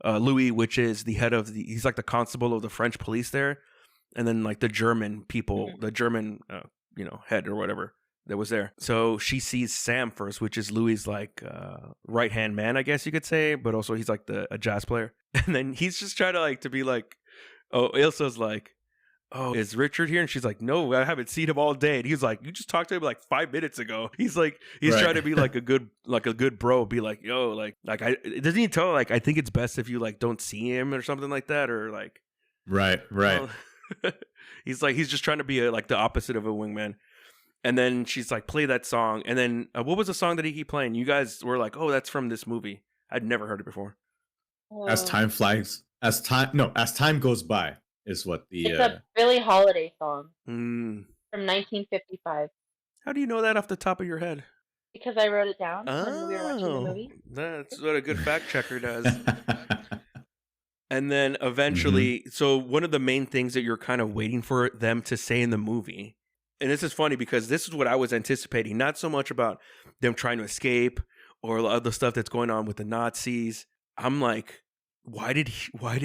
Louis, which is the head of he's like the constable of the French police there. And then like the German people, the German, head or whatever that was there. So she sees Sam first, which is Louis's like right-hand man, I guess you could say, but also he's like a jazz player. And then he's just trying to be like, oh, Ilsa's like, "Oh, is Richard here?" And she's like, "No, I haven't seen him all day." And he's like, "You just talked to him like 5 minutes ago." He's like, trying to be like a good bro, be like, "Yo, like doesn't he tell her, like, I think it's best if you like don't see him," or something like that, or like, right. He's just trying to be like the opposite of a wingman. And then she's like, "Play that song." And then what was the song that he keep playing? You guys were like, "Oh, that's from this movie." I'd never heard it before. As time goes by is what the it's a Billie Holiday song from 1955. How do you know that off the top of your head? Because I wrote it down when we were watching the movie. That's what a good fact checker does. And then eventually, so one of the main things that you're kind of waiting for them to say in the movie, and this is funny because this is what I was anticipating, not so much about them trying to escape or other stuff that's going on with the Nazis. I'm like, why did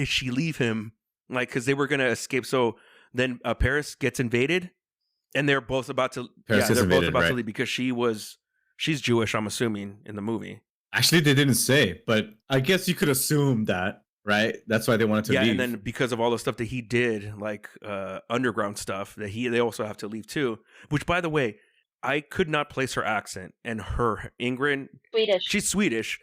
she leave him? Like, because they were going to escape. So then Paris gets invaded, and they're both about to leave because she's Jewish, I'm assuming, in the movie. Actually, they didn't say, but I guess you could assume that, right? That's why they wanted to leave. Yeah, and then because of all the stuff that he did, like underground stuff, that they also have to leave too. Which, by the way, I could not place her accent, and her Ingrid, Swedish. She's Swedish,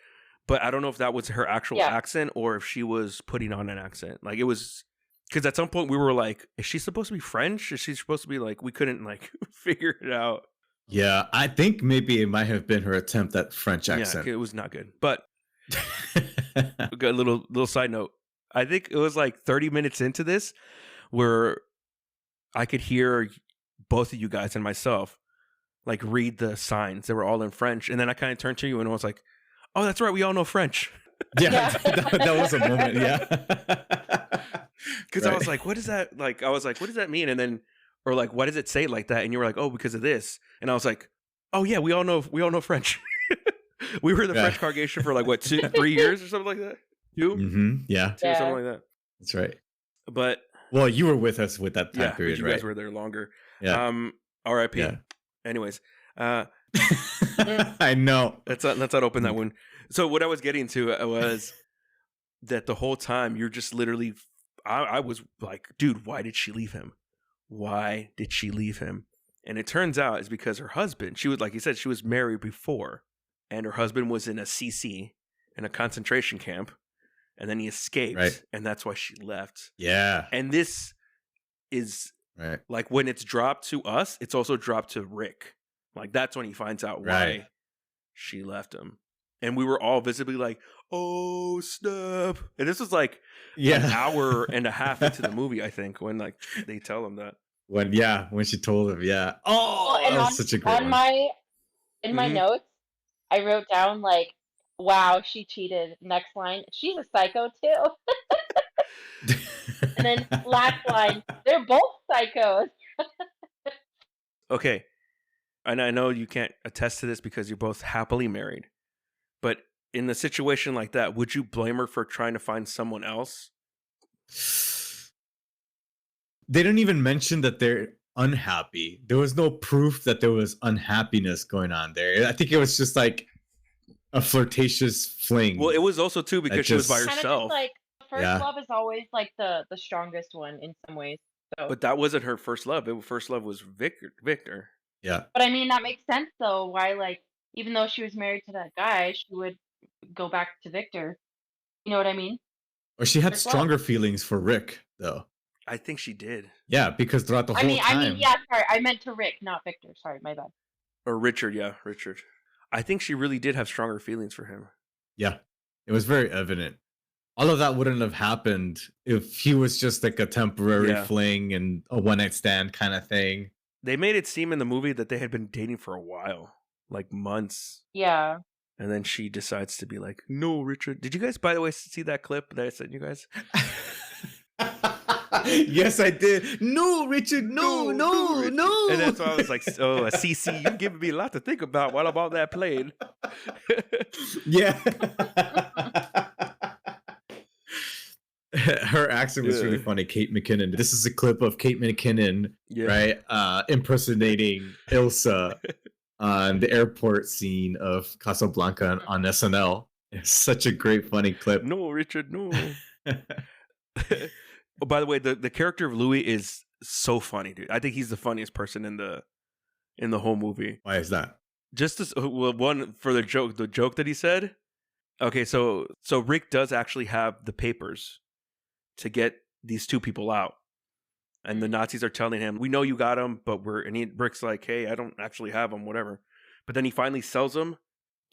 but I don't know if that was her actual accent or if she was putting on an accent. Like, it was, because at some point we were like, is she supposed to be French? Is she supposed to be like, we couldn't like figure it out. Yeah, I think maybe it might have been her attempt at French accent. Yeah, it was not good. But a little side note. I think it was like 30 minutes into this where I could hear both of you guys and myself like read the signs. They were all in French. And then I kind of turned to you and I was like, oh, that's right. We all know French. Yeah, that was a moment. Yeah. Because I was like, what is that? Like, I was like, what does that mean? And then, or like, why does it say like that? And you were like, oh, because of this. And I was like, oh yeah, we all know French. We were in the French congregation for like what, 3 years or something like that. 2? Mm-hmm. Yeah. 2 or something like that. That's right. But well, you were with us with that time period, you right? guys were there longer. Yeah. R.I.P. Yeah. Anyways, I know. let's not open that one. So what I was getting to was that the whole time you're just literally, I was like, dude, why did she leave him? Why did she leave him? And it turns out it's because her husband, she was, like you said, she was married before, and her husband was in a CC, in a concentration camp, and then he escaped, right. And that's why she left. Yeah. And this is right. Like when it's dropped to us, it's also dropped to Rick. Like that's when he finds out why she left him. And we were all visibly like, oh, snap. And this was like an hour and a half into the movie, I think, when like they tell him that. When she told him, yeah. Oh, well, that was such a great one. In my notes, I wrote down like, wow, she cheated. Next line, she's a psycho too. And then last line, they're both psychos. Okay. And I know you can't attest to this because you're both happily married. But in a situation like that, would you blame her for trying to find someone else? They don't even mention that they're unhappy. There was no proof that there was unhappiness going on there. I think it was just like a flirtatious fling. Well, it was also too because she was by herself. Kind of just like first love is always like the strongest one in some ways. So. But that wasn't her first love. First love was Victor. Yeah. But I mean, that makes sense though. Why, like, even though she was married to that guy, she would go back to Victor. You know what I mean? Or she had stronger feelings for Rick, though. I think she did. Yeah, because throughout the whole time. I mean, yeah, sorry. I meant to Rick, not Victor. Sorry, my bad. Or Richard, yeah, Richard. I think she really did have stronger feelings for him. Yeah, it was very evident. All of that wouldn't have happened if he was just like a temporary fling and a one-night stand kind of thing. They made it seem in the movie that they had been dating for a while, like months. Yeah. And then she decides to be like, no, Richard. Did you guys, by the way, see that clip that I sent you guys? Yes, I did. No, Richard, no. And that's why I was like, oh, CC, you're giving me a lot to think about while I'm on that plane. Yeah. Her accent was really funny. Kate McKinnon. This is a clip of Kate McKinnon, right? Impersonating Ilsa on the airport scene of Casablanca on SNL. It's such a great, funny clip. No, Richard, no. Oh, by the way, the character of Louis is so funny, dude. I think he's the funniest person in the whole movie. Why is that? Just as one for the joke that he said. Okay, so Rick does actually have the papers to get these two people out, and the Nazis are telling him, "We know you got them, but Rick's like, hey, I don't actually have them, whatever." But then he finally sells them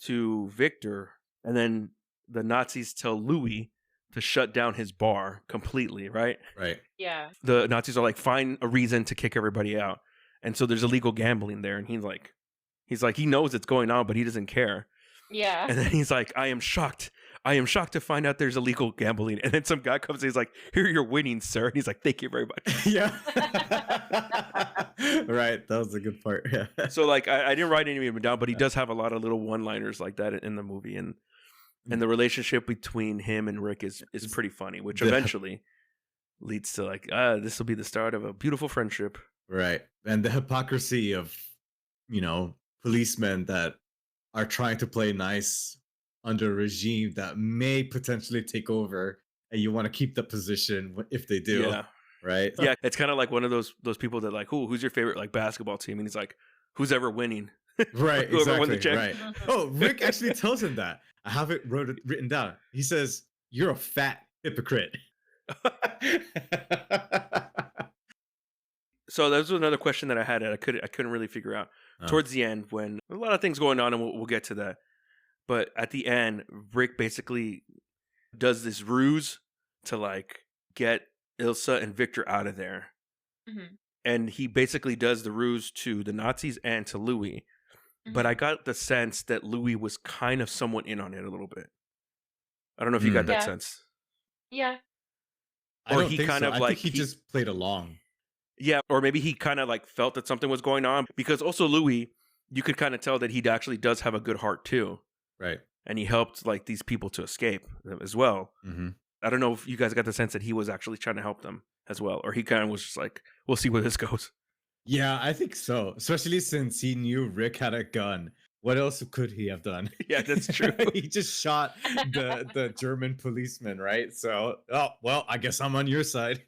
to Victor, and then the Nazis tell Louis to shut down his bar completely, right? Right. Yeah. The Nazis are like, find a reason to kick everybody out. And so there's illegal gambling there. And he's like, he knows it's going on, but he doesn't care. Yeah. And then he's like, I am shocked to find out there's illegal gambling. And then some guy comes and he's like, here, you're winning, sir. And he's like, thank you very much. Yeah. Right. That was a good part. Yeah. So like, I didn't write any of them down, but he does have a lot of little one-liners like that in the movie. And the relationship between him and Rick is pretty funny, which eventually leads to like, this will be the start of a beautiful friendship. Right. And the hypocrisy of, policemen that are trying to play nice under a regime that may potentially take over, and you want to keep the position if they do. Yeah. Right. Yeah. It's kind of like one of those people that like, who's your favorite like basketball team? And he's like, who's ever winning? Right. Whoever won the right. Oh, Rick actually tells him that. I have it written down. He says, "You're a fat hypocrite." So that was another question that I had. I couldn't really figure out towards the end when a lot of things going on, and we'll get to that. But at the end, Rick basically does this ruse to like get Ilsa and Victor out of there, and he basically does the ruse to the Nazis and to Louis. But I got the sense that Louis was kind of somewhat in on it a little bit. I don't know if you got that sense. Yeah. I don't think so. I think he just played along. Yeah, or maybe he kind of like felt that something was going on, because also Louis, you could kind of tell that he actually does have a good heart too. Right. And he helped like these people to escape as well. Mm-hmm. I don't know if you guys got the sense that he was actually trying to help them as well, or he kind of was just like, we'll see where this goes. Yeah, I think so. Especially since he knew Rick had a gun. What else could he have done? Yeah, that's true. He just shot the German policeman, right? So, oh, well, I guess I'm on your side.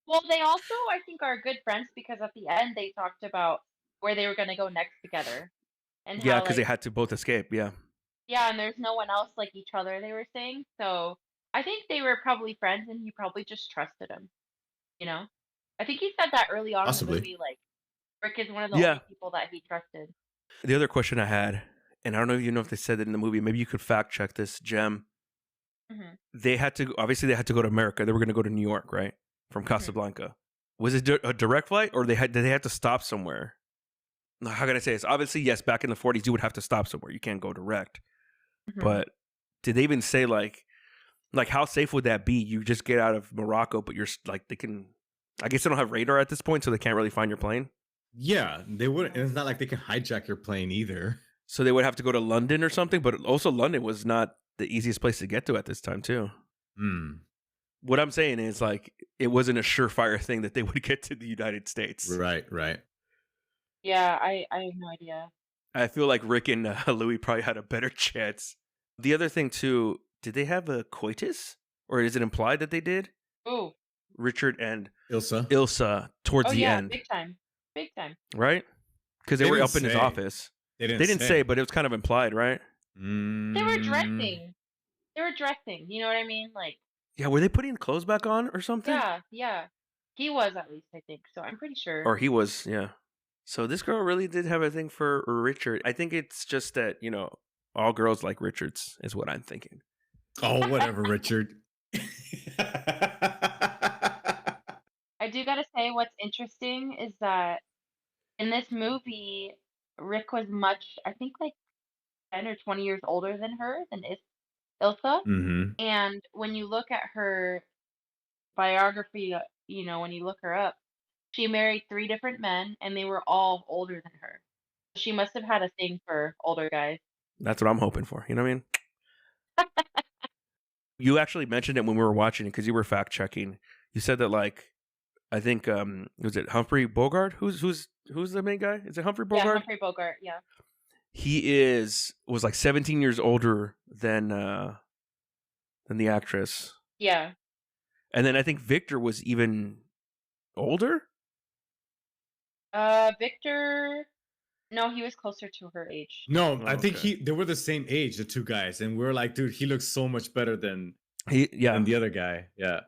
Well, they also, I think, are good friends because at the end they talked about where they were going to go next together. And Yeah, how, because like, they had to both escape. Yeah. yeah, and there's no one else like each other, they were saying. So I think they were probably friends and he probably just trusted him. You know? I think he said that early on in the movie, like, Rick is one of the only people that he trusted. The other question I had, and I don't know if you know if they said it in the movie, maybe you could fact check this, Jem. Mm-hmm. They had to go to America. They were going to go to New York, right? From Casablanca. Was it a direct flight, or did they have to stop somewhere? How can I say this? Obviously, yes, back in the 40s, you would have to stop somewhere. You can't go direct. Mm-hmm. But did they even say like how safe would that be? You just get out of Morocco, but you're like, they can, I guess they don't have radar at this point, so they can't really find your plane. Yeah, they wouldn't. It's not like they can hijack your plane either. So they would have to go to London or something, but also London was not the easiest place to get to at this time too. What I'm saying is, like, it wasn't a surefire thing that they would get to the United States. Right. Yeah, I have no idea. I feel like Rick and Louis probably had a better chance. The other thing too, did they have a coitus, or is it implied that they did? Ooh. Richard and Ilsa towards the end. Big time. Right? Because they were up in his office. They didn't say, but it was kind of implied, right? They were dressing. You know what I mean? Like. Yeah, were they putting clothes back on or something? Yeah. He was, at least, I think. So I'm pretty sure. Or he was, yeah. So this girl really did have a thing for Richard. I think it's just that, all girls like Richards is what I'm thinking. Oh, whatever, Richard. I do gotta say, what's interesting is that in this movie, Rick was I think, like 10 or 20 years older than Ilsa. Mm-hmm. And when you look at her biography, when you look her up, she married 3 different men, and they were all older than her. She must have had a thing for older guys. That's what I'm hoping for. You know what I mean? You actually mentioned it when we were watching it because you were fact checking. You said that, like, I think was it Humphrey Bogart? Who's the main guy? Is it Humphrey Bogart? Yeah, Humphrey Bogart. Yeah. He was like 17 years older than the actress. Yeah. And then I think Victor was even older. Victor. No, he was closer to her age. No, I think they were the same age, the 2 guys, and we're like, dude, he looks so much better than the other guy. Yeah.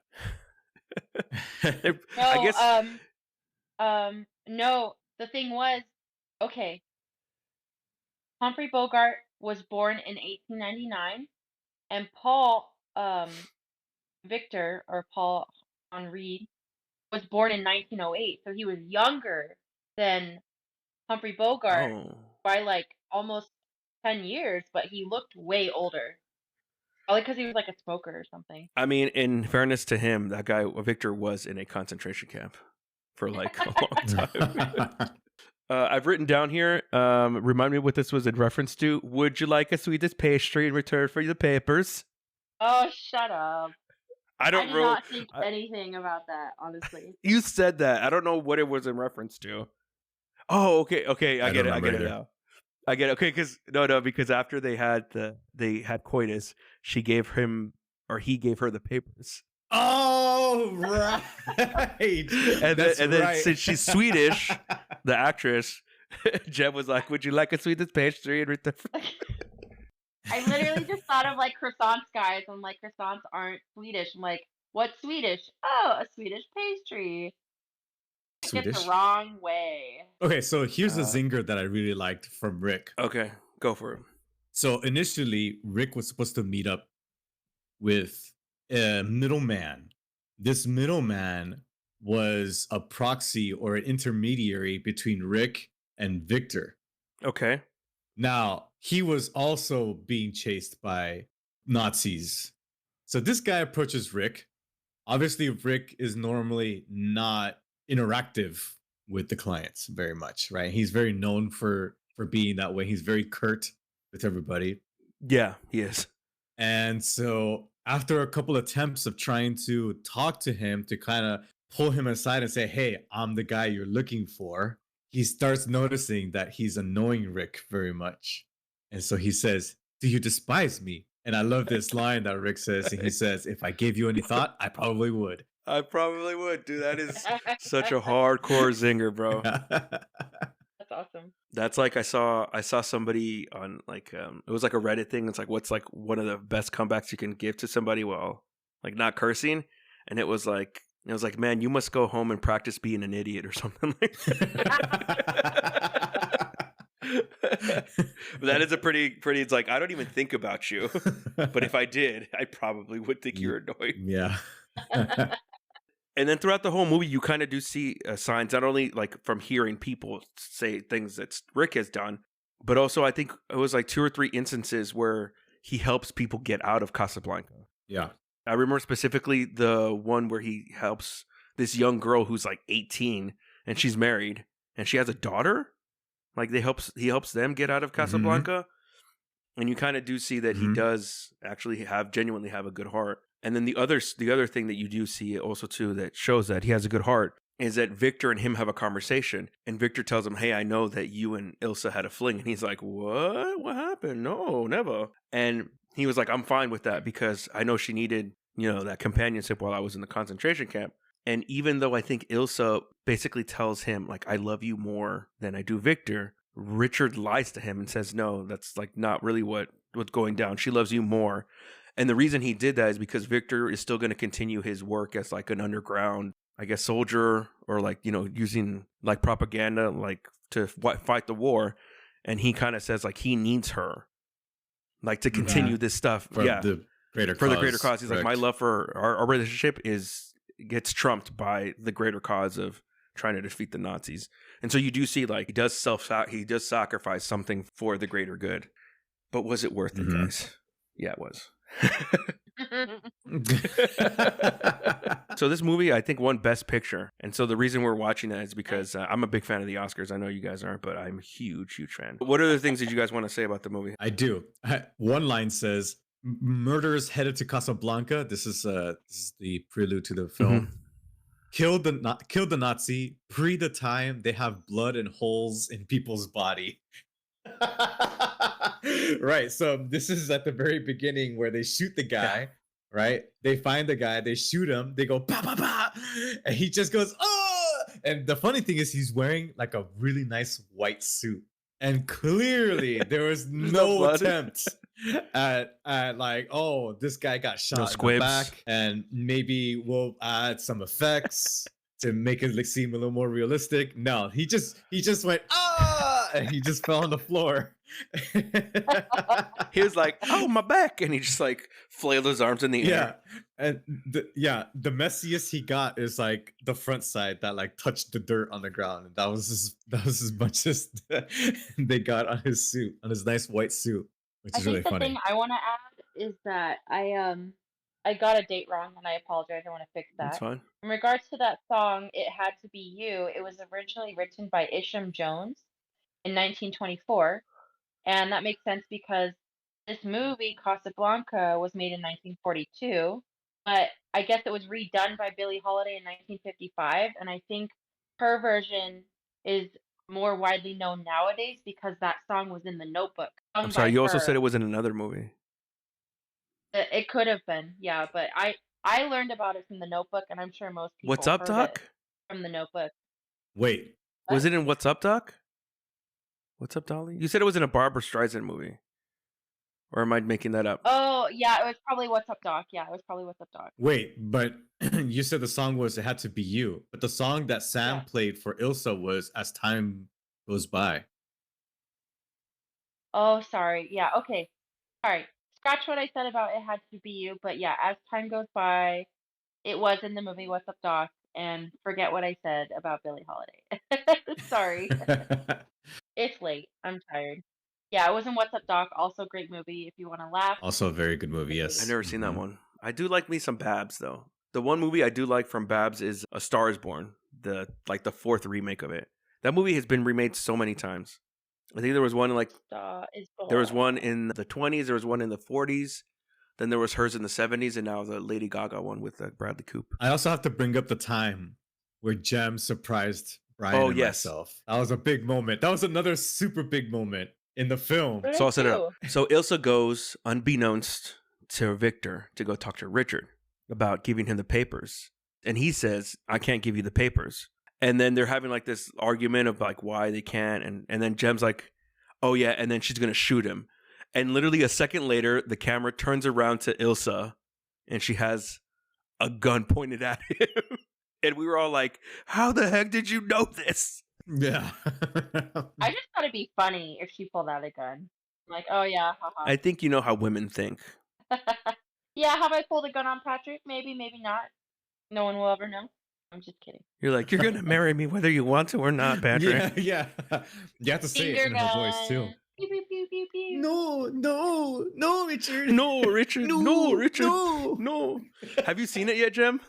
No, I guess. No. The thing was, okay. Humphrey Bogart was born in 1899, and Victor, or Paul Henri, was born in 1908. So he was younger than Humphrey Bogart by like almost 10 years, but he looked way older. Probably because he was like a smoker or something. I mean, in fairness to him, that guy, Victor, was in a concentration camp for like a long time. I've written down here, remind me what this was in reference to. Would you like a Swedish pastry in return for the papers? Oh, shut up. I did not think anything about that, honestly. You said that. I don't know what it was in reference to. Oh, okay. I get it now. I get it. Okay, because after they had coitus, she gave him, or he gave her the papers. Oh, right. and then since she's Swedish, the actress, Jem was like, "Would you like a Swedish pastry?" I literally just thought of like croissants, guys. I'm like, croissants aren't Swedish. I'm like, what's Swedish? Oh, a Swedish pastry. It's the wrong way. Okay, so here's a zinger that I really liked from Rick. Okay, go for it. So initially, Rick was supposed to meet up with a middleman. This middleman was a proxy or an intermediary between Rick and Victor. Okay. Now, he was also being chased by Nazis. So this guy approaches Rick. Obviously, Rick is normally not interactive with the clients very much, right? He's very known for being that way. He's very curt with everybody. Yeah, he is. And so after a couple attempts of trying to talk to him to kind of pull him aside and say, hey, I'm the guy you're looking for, he starts noticing that he's annoying Rick very much. And so he says, do you despise me? And I love this line that Rick says. And he says, if I gave you any thought, I probably would. I probably would, dude. That is such a hardcore zinger, bro. That's awesome. That's like I saw somebody on like it was like a Reddit thing. It's like what's like one of the best comebacks you can give to somebody while like not cursing, and it was like man, you must go home and practice being an idiot or something like that. But that is a pretty. It's like I don't even think about you, but if I did, I probably would think you're annoying. Yeah. And then throughout the whole movie, you kind of do see signs, not only like from hearing people say things that Rick has done, but also I think it was like 2 or 3 instances where he helps people get out of Casablanca. Yeah. I remember specifically the one where he helps this young girl who's like 18 and she's married and she has a daughter. Like he helps them get out of Casablanca. Mm-hmm. And you kind of do see that he does actually genuinely have a good heart. And then the other thing that you do see also too that shows that he has a good heart is that Victor and him have a conversation, and Victor tells him, "Hey, I know that you and Ilsa had a fling," and he's like, "What? What happened? No, never." And he was like, "I'm fine with that because I know she needed, that companionship while I was in the concentration camp." And even though I think Ilsa basically tells him like, "I love you more than I do Victor," Richard lies to him and says, "No, that's like not really what's going down. She loves you more." And the reason he did that is because Victor is still going to continue his work as like an underground, I guess, soldier or like, using like propaganda, like to fight the war. And he kind of says like he needs her like to continue this stuff. For the greater cause. He's like, my love for our relationship gets trumped by the greater cause of trying to defeat the Nazis. And so you do see like he does sacrifice something for the greater good. But was it worth it, guys? Yeah, it was. So this movie, I think, won Best Picture. And so the reason we're watching that is because I'm a big fan of the Oscars. I know you guys aren't, but I'm a huge fan. What other things did you guys want to say about the movie? I do. One line says, murderers headed to Casablanca. This is the prelude to the film. Killed the Nazi. Pre the time they have blood and holes in people's body. Right, so this is at the very beginning where they shoot the guy, right? They find the guy, they shoot him, they go pa pa pa, and he just goes oh. And the funny thing is he's wearing like a really nice white suit, and clearly there was no attempt at like, oh, this guy got shot in the back, and maybe we'll add some effects to make it seem a little more realistic. No, he just went and he just fell on the floor. He was like, "Oh, my back," and he just like flailed his arms in the air. And the messiest he got is like the front side that like touched the dirt on the ground, and that was as much as they got on his suit, on his nice white suit, which is really funny. The thing I want to add is that I got a date wrong, and I apologize. I want to fix that. That's fine. In regards to that song, "It Had to Be You," it was originally written by Isham Jones in 1924. And that makes sense because this movie, Casablanca, was made in 1942, but I guess it was redone by Billie Holiday in 1955, and I think her version is more widely known nowadays because that song was in The Notebook. I'm sorry, you also said it was in another movie. It could have been, yeah, but I learned about it from The Notebook, and I'm sure most people What's Up, Doc? From The Notebook. Wait. Was it in What's Up, Doc? What's Up, Dolly? You said it was in a Barbra Streisand movie. Or am I making that up? Oh, yeah, it was probably What's Up, Doc. Yeah, it was probably What's Up, Doc. Wait, but you said the song was It Had to Be You. But the song that Sam played for Ilsa was As Time Goes By. Oh, sorry. Yeah, okay. Sorry. Scratch what I said about It Had to Be You. But yeah, As Time Goes By, it was in the movie What's Up, Doc. And forget what I said about Billie Holiday. Sorry. It's late. I'm tired. Yeah, it was in What's Up Doc. Also, great movie if you want to laugh. Also a very good movie. Yes, I've never seen that one. I do like me some Babs though. The one movie I do like from Babs is A Star Is Born, the fourth remake of it. That movie has been remade so many times. I think there was one there was one in the 20s, there was one in the 40s, then there was hers in the 70s, and now the Lady Gaga one with Bradley Cooper. I also have to bring up the time where Jem surprised Brian and myself. That was a big moment. That was another super big moment in the film. So I'll set it up. So Ilsa goes unbeknownst to Victor to go talk to Richard about giving him the papers. And he says, I can't give you the papers. And then they're having like this argument of like why they can't. And then Jem's like, oh yeah. And then she's going to shoot him. And literally a second later, the camera turns around to Ilsa and she has a gun pointed at him. And we were all like, how the heck did you know this? Yeah. I just thought it'd be funny if she pulled out a gun. Like, oh yeah, haha. I think you know how women think. Yeah, have I pulled a gun on Patrick? Maybe, maybe not. No one will ever know. I'm just kidding. You're like, you're going to marry me whether you want to or not, Patrick. Yeah. You have to say it in her voice too. Pew, pew, pew, pew, pew. No, Richard. No, Richard. No, Richard. No. Have you seen it yet, Jem?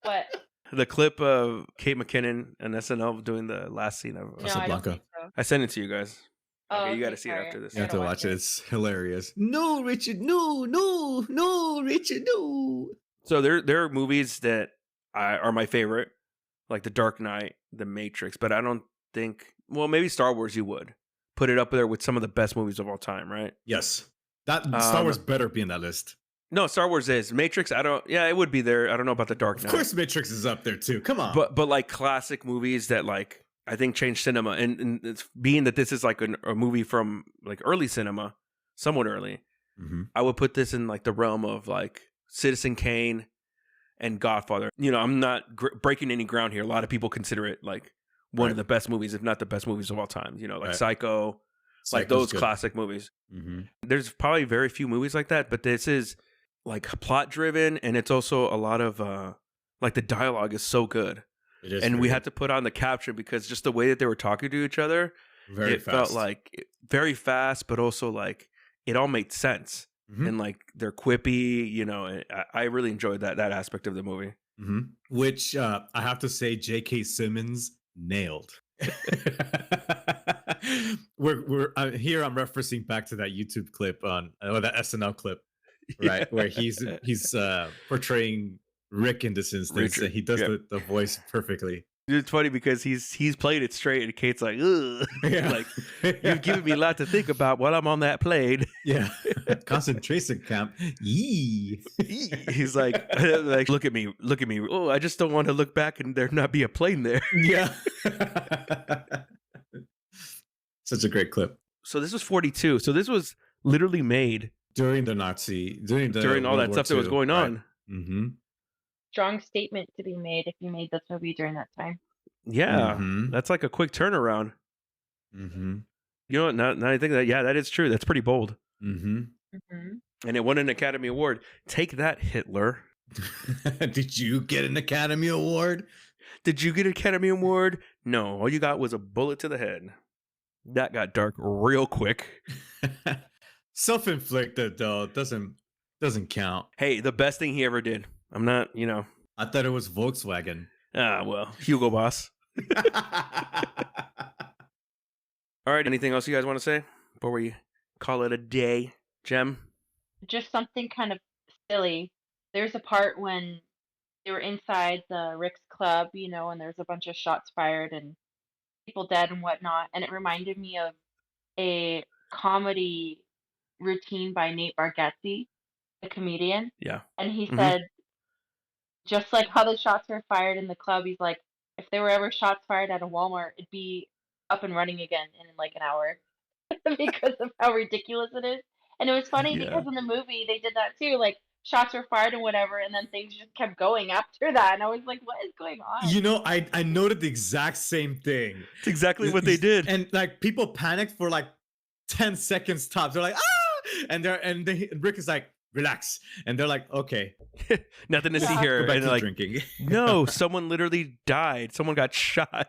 What? The clip of Kate McKinnon and SNL doing the last scene of No, I don't think so. I sent it to you guys. Oh, Okay, you got to see it after this. You have to watch it. It's hilarious. No, Richard. No, Richard. No. So there are movies that are my favorite, like The Dark Knight, The Matrix, but I don't think, well, maybe Star Wars you would put it up there with some of the best movies of all time, right? Yes. That Star Wars better be in that list. No, Star Wars is. Matrix, it would be there. I don't know about The Dark Knight. Of course Matrix is up there too. Come on. But like classic movies that like I think changed cinema, and it's being that this is like a movie from like early cinema, somewhat early, I would put this in like the realm of like Citizen Kane and Godfather. You know, I'm not breaking any ground here. A lot of people consider it like one of the best movies, if not the best movies of all time. You know, like Psycho, like those classic movies. There's probably very few movies like that, but this is like plot driven, and it's also a lot of like the dialogue is so good. It is, and we had to put on the caption because just the way that they were talking to each other, it felt like very fast, but also like it all made sense. And like they're quippy, you know. I really enjoyed that aspect of the movie. Which I have to say, J.K. Simmons nailed. we're here. I'm referencing back to that YouTube clip or that SNL clip, right, where he's portraying Rick in this instance, and he does the voice perfectly. It's funny because he's played it straight, and Kate's like, ugh. Like, you've given me a lot to think about while I'm on that plane. Yeah. Concentration camp. Yee. He's like, look at me. Oh, I just don't want to look back and there not be a plane there. Yeah. Such a great clip. So this was 42. So this was literally made during all all that stuff that was going on. Strong statement to be made if you made this movie during that time. Yeah, that's like a quick turnaround. You know what? Now I think that is true. That's pretty bold. And it won an Academy Award. Take that, Hitler. Did you get an Academy Award? Did you get an Academy Award? No, all you got was a bullet to the head. That got dark real quick. Self-inflicted though, doesn't count. Hey, the best thing he ever did. I'm not, you know. I thought it was Volkswagen. Ah, well, Hugo Boss. All right, anything else you guys want to say before we call it a day, Jem? Just something kind of silly. There's a part when they were inside the Rick's club, you know, and there's a bunch of shots fired and people dead and whatnot, and it reminded me of a comedy routine by Nate Bargatze, the comedian. Yeah. And he said, just like how the shots were fired in the club, he's like, if there were ever shots fired at a Walmart, it'd be up and running again in like an hour because of how ridiculous it is. And it was funny because in the movie they did that too. Like shots were fired and whatever, and then things just kept going after that. And I was like, what is going on? You know, I noted the exact same thing. It's exactly what they did. And like people panicked for like 10 seconds tops. They're like, ah! And Rick is like, relax. And they're like, okay. Nothing to see here. Go back and to like, drinking. No, someone literally died. Someone got shot.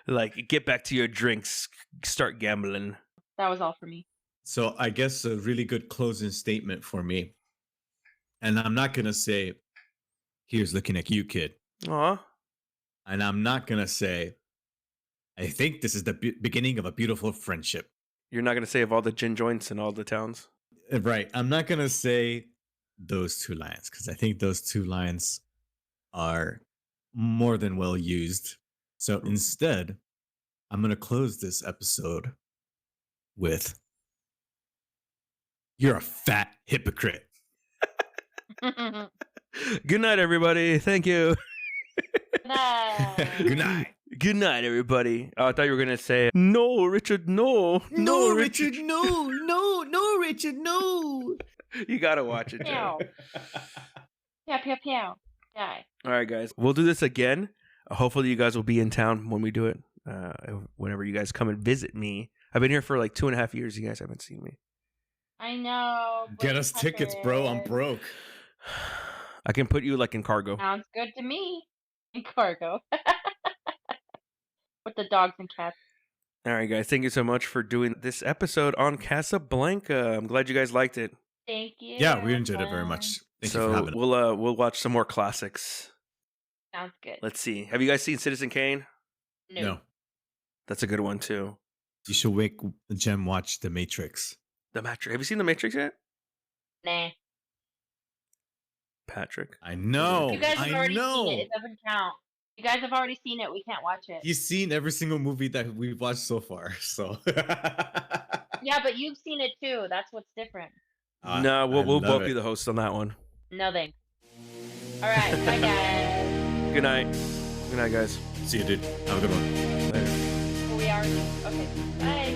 Like, get back to your drinks, start gambling. That was all for me. So I guess a really good closing statement for me. And I'm not going to say, here's looking at you, kid. Aw. And I'm not going to say, I think this is the beginning of a beautiful friendship. You're not going to say of all the gin joints in all the towns? Right. I'm not going to say those two lines because I think those two lines are more than well used. So instead, I'm going to close this episode with, you're a fat hypocrite. Good night, everybody. Thank you. Nah. Good night. Good night, everybody. Oh, I thought you were going to say, no, Richard, no. No, Richard, no. No, Richard, no. You got to watch it, Joe. Pew, pew, pew. Die. All right, guys. We'll do this again. Hopefully, you guys will be in town when we do it. Whenever you guys come and visit me. I've been here for like 2.5 years. You guys haven't seen me. I know. Get us tickets, bro. I'm broke. I can put you like in cargo. Sounds good to me. In cargo. With the dogs and cats. All right, guys. Thank you so much for doing this episode on Casablanca. I'm glad you guys liked it. Thank you. Yeah, we enjoyed it very much. Thank you for having us. We'll watch some more classics. Sounds good. Let's see. Have you guys seen Citizen Kane? No. That's a good one too. You should wake Jem watch The Matrix. The Matrix. Have you seen The Matrix yet? Nah. Patrick. I know. You guys have already seen it. It doesn't count. You guys have already seen it. We can't watch it. He's seen every single movie that we've watched so far. So. Yeah, but you've seen it too. That's what's different. No, we'll both be the hosts on that one. No thanks. All right. Bye, guys. Good night. Good night, guys. See you, dude. Have a good one. Later. We are. Okay. Bye.